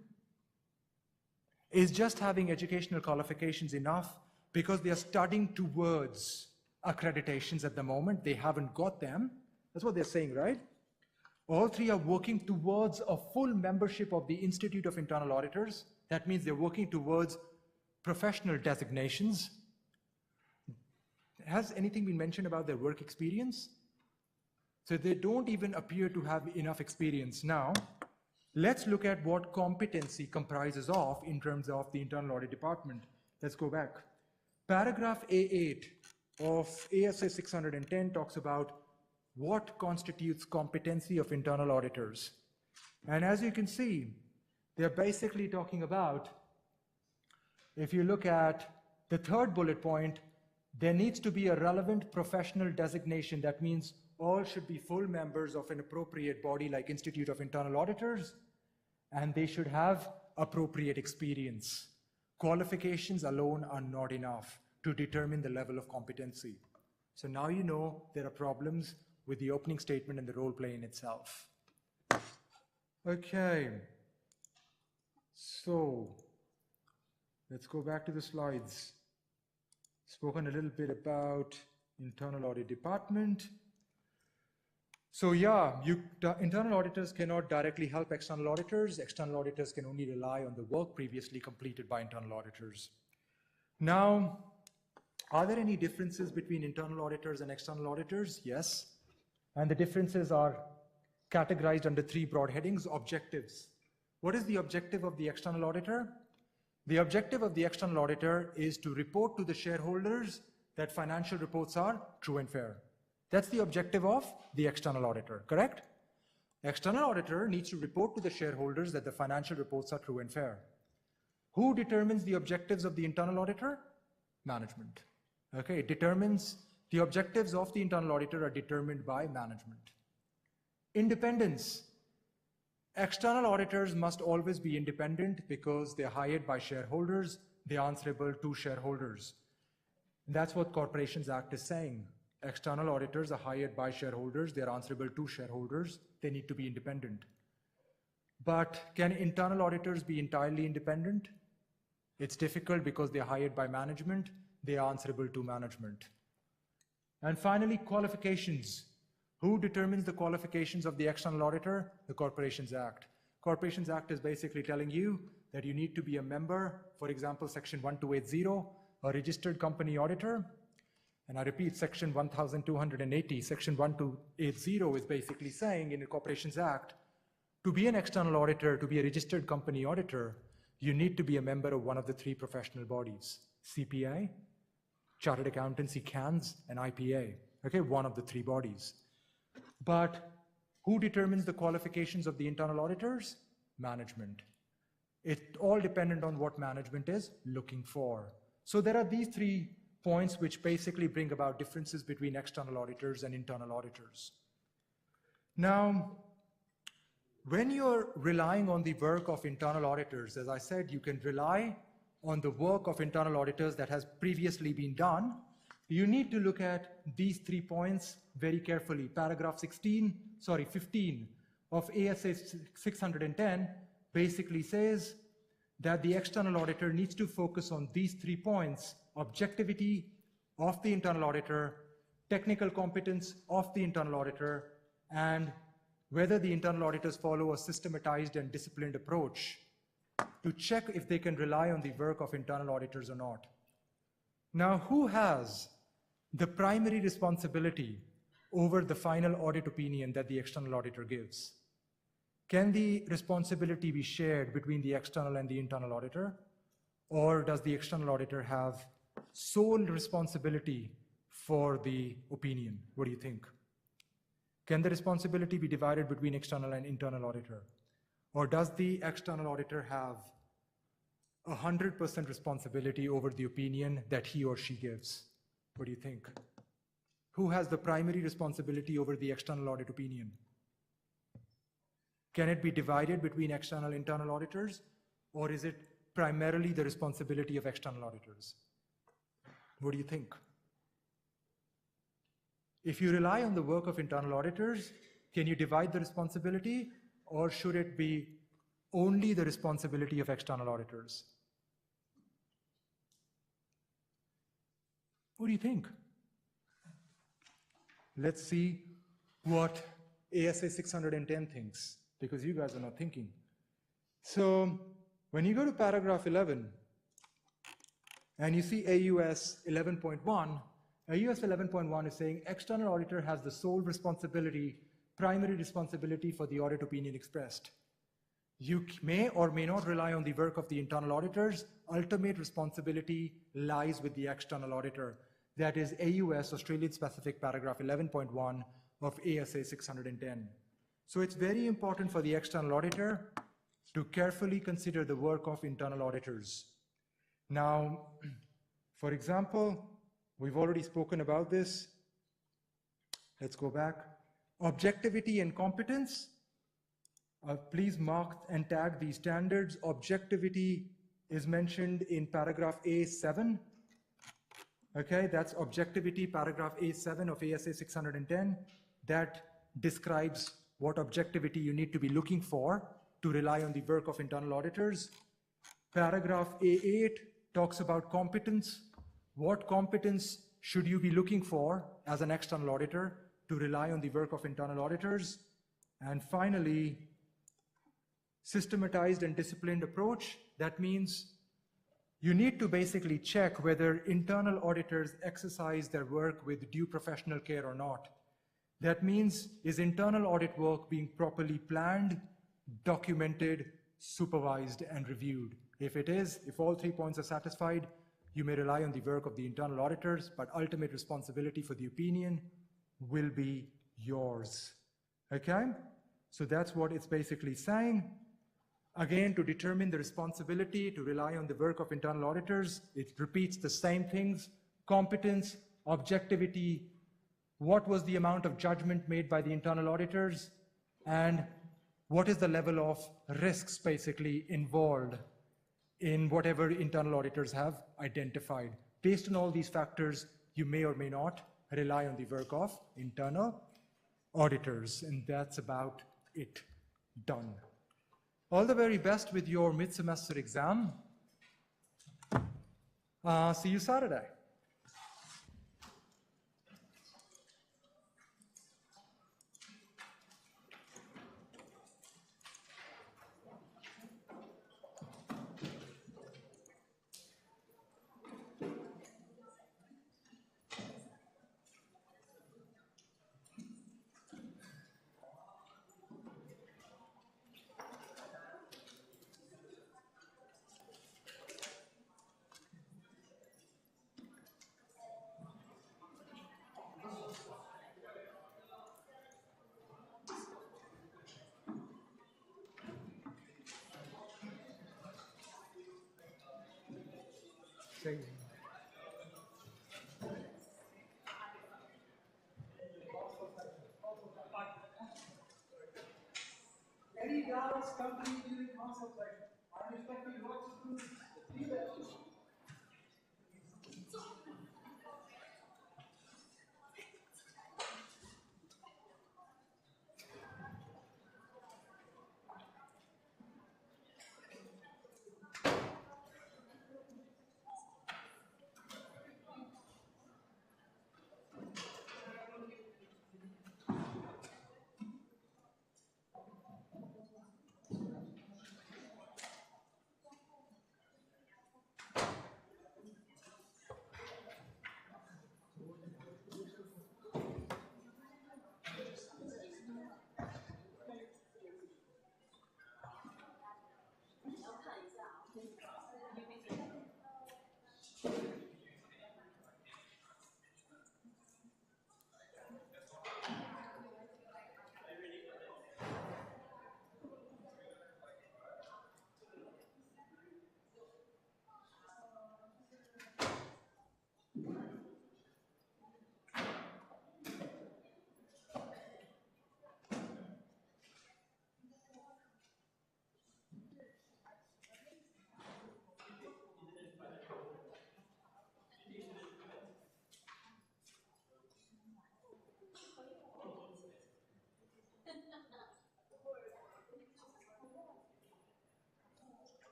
Is just having educational qualifications enough? Because they are studying towards accreditations at the moment. They haven't got them. That's what they're saying, right? All 3 are working towards a full membership of the Institute of Internal Auditors. That means they're working towards professional designations. Has anything been mentioned about their work experience? So they don't even appear to have enough experience. Now, let's look at what competency comprises of in terms of the internal audit department. Let's go back. Paragraph A8 of ASA 610 talks about what constitutes competency of internal auditors. And as you can see, they're basically talking about, if you look at the 3rd bullet point, there needs to be a relevant professional designation. That means all should be full members of an appropriate body like Institute of Internal Auditors, and they should have appropriate experience. Qualifications alone are not enough to determine the level of competency. So now you know there are problems with the opening statement and the role play in itself. Okay, so let's go back to the slides. Spoken a little bit about internal audit department. So yeah, internal auditors cannot directly help external auditors. External auditors can only rely on the work previously completed by internal auditors. Now, are there any differences between internal auditors and external auditors? Yes. And the differences are categorized under 3 broad headings. Objectives. What is the objective of the external auditor? The objective of the external auditor is to report to the shareholders that financial reports are true and fair. That's the objective of the external auditor, correct? External auditor needs to report to the shareholders that the financial reports are true and fair. Who determines the objectives of the internal auditor? Management. Okay, it determines the objectives of the internal auditor are determined by management. Independence. External auditors must always be independent because they're hired by shareholders, they're answerable to shareholders. And that's what Corporations Act is saying. External auditors are hired by shareholders, they're answerable to shareholders, they need to be independent. But can internal auditors be entirely independent? It's difficult because they're hired by management, they are answerable to management. And finally, qualifications. Who determines the qualifications of the external auditor? The Corporations Act. Corporations Act is basically telling you that you need to be a member, for example, Section 1280, a registered company auditor. And I repeat, Section 1280, Section 1280 is basically saying in the Corporations Act, to be an external auditor, to be a registered company auditor, you need to be a member of one of the three professional bodies, CPA, Chartered Accountancy, CANS, and IPA, okay, one of the three bodies. But who determines the qualifications of the internal auditors? Management. It's all dependent on what management is looking for. So there are these 3 points which basically bring about differences between external auditors and internal auditors. Now, when you're relying on the work of internal auditors, as I said, you can rely on the work of internal auditors that has previously been done. You need to look at these 3 points very carefully. Paragraph 15 of ASA 610 basically says that the external auditor needs to focus on these 3 points: objectivity of the internal auditor, technical competence of the internal auditor, and whether the internal auditors follow a systematized and disciplined approach to check if they can rely on the work of internal auditors or not. Now, who has the primary responsibility over the final audit opinion that the external auditor gives? Can the responsibility be shared between the external and the internal auditor? Or does the external auditor have sole responsibility for the opinion? What do you think? Can the responsibility be divided between external and internal auditor? Or does the external auditor have 100% responsibility over the opinion that he or she gives? What do you think? Who has the primary responsibility over the external audit opinion? Can it be divided between external and internal auditors? Or is it primarily the responsibility of external auditors? What do you think? If you rely on the work of internal auditors, can you divide the responsibility, or should it be only the responsibility of external auditors? What do you think? Let's see what ASA 610 thinks, because you guys are not thinking. So when you go to paragraph 11, and you see AUS 11.1, AUS 11.1 is saying external auditor has the sole responsibility, primary responsibility for the audit opinion expressed. You may or may not rely on the work of the internal auditors. Ultimate responsibility lies with the external auditor. That is AUS, Australian Specific, paragraph 11.1 of ASA 610. So it's very important for the external auditor to carefully consider the work of internal auditors. Now, for example, we've already spoken about this. Let's go back. Objectivity and competence. Please mark and tag these standards. Objectivity is mentioned in paragraph A7. Okay, that's objectivity, paragraph A7 of ASA 610. That describes what objectivity you need to be looking for to rely on the work of internal auditors. Paragraph A8 talks about competence. What competence should you be looking for as an external auditor to rely on the work of internal auditors? And finally, systematized and disciplined approach. That means you need to basically check whether internal auditors exercise their work with due professional care or not. That means, is internal audit work being properly planned, documented, supervised, and reviewed? If it is, if all 3 points are satisfied, you may rely on the work of the internal auditors, but ultimate responsibility for the opinion will be yours. Okay? So that's what it's basically saying. Again, to determine the responsibility to rely on the work of internal auditors, it repeats the same things: competence, objectivity, what was the amount of judgment made by the internal auditors, and what is the level of risks basically involved in whatever internal auditors have identified. Based on all these factors, you may or may not rely on the work of internal auditors, and that's about it. Done. All the very best with your mid-semester exam. See you Saturday. Any doubts, come to me during consult session. I'm expecting lots of students.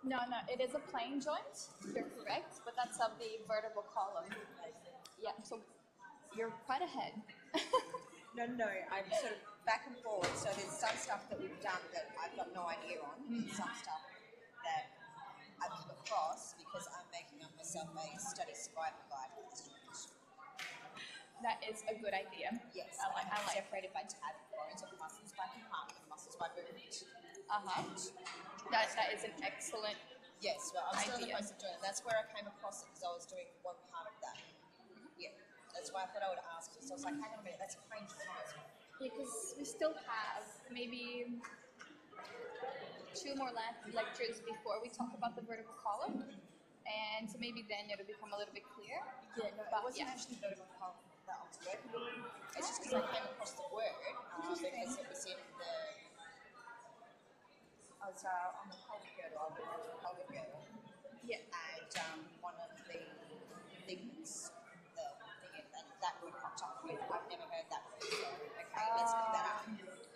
No, no, it is a plain joint. You're correct, but that's of the vertebral column. Yeah, so you're quite ahead. No, I'm sort of back and forward. So there's some stuff that we've done that I've got no idea on, and some stuff that I've come across because I'm making up myself a study survival guide for this distribution. That is a good idea. Yes, I I like. separated by tab, bones of muscles by compartment, muscles by movement. That is an excellent. Yes, well, I'm still in the Idea. process of doing it. That's where I came across it because I was doing one part of that. Yeah, that's why I thought I would ask you. So I was like, hang on a minute, that's a crane joint. Because we still have maybe 2 more lectures before we talk about the vertical column, and so maybe then it'll become a little bit clear. Yeah, no, But it wasn't yeah. actually vertical column that I was working on. It's just because I came across the word because it was in the. I was on the pelvic girdle, I went into the pelvic girdle, Yeah. and one of the things, that word popped up with. I've never heard that word, so okay, let's pick that up.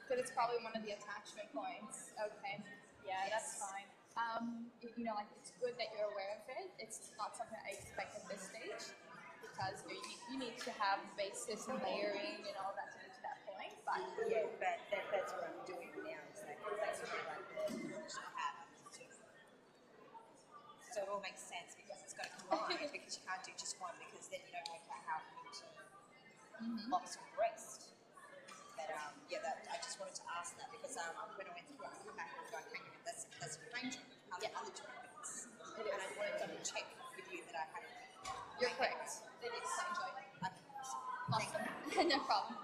But it's probably one of the attachment points. Okay. Yeah, that's Yes. fine. You know, like it's good that you're aware of it. It's not something I expect at this stage because you need to have basis and layering and all that to get to that point. But Yeah, but that's what I'm doing now. Is that that's what I like the traditional hat. So it all makes sense because it's got to combine because you can't do just one because then you don't work out how you need to box or rest. But yeah, I just wanted to ask that because when I went through it, I come back and go, hang on, that's a crane joint, how the other joint fits. And I wanted to double check with you that I had. you're correct. It is plain joint. Okay. Thank you. Awesome. No problem.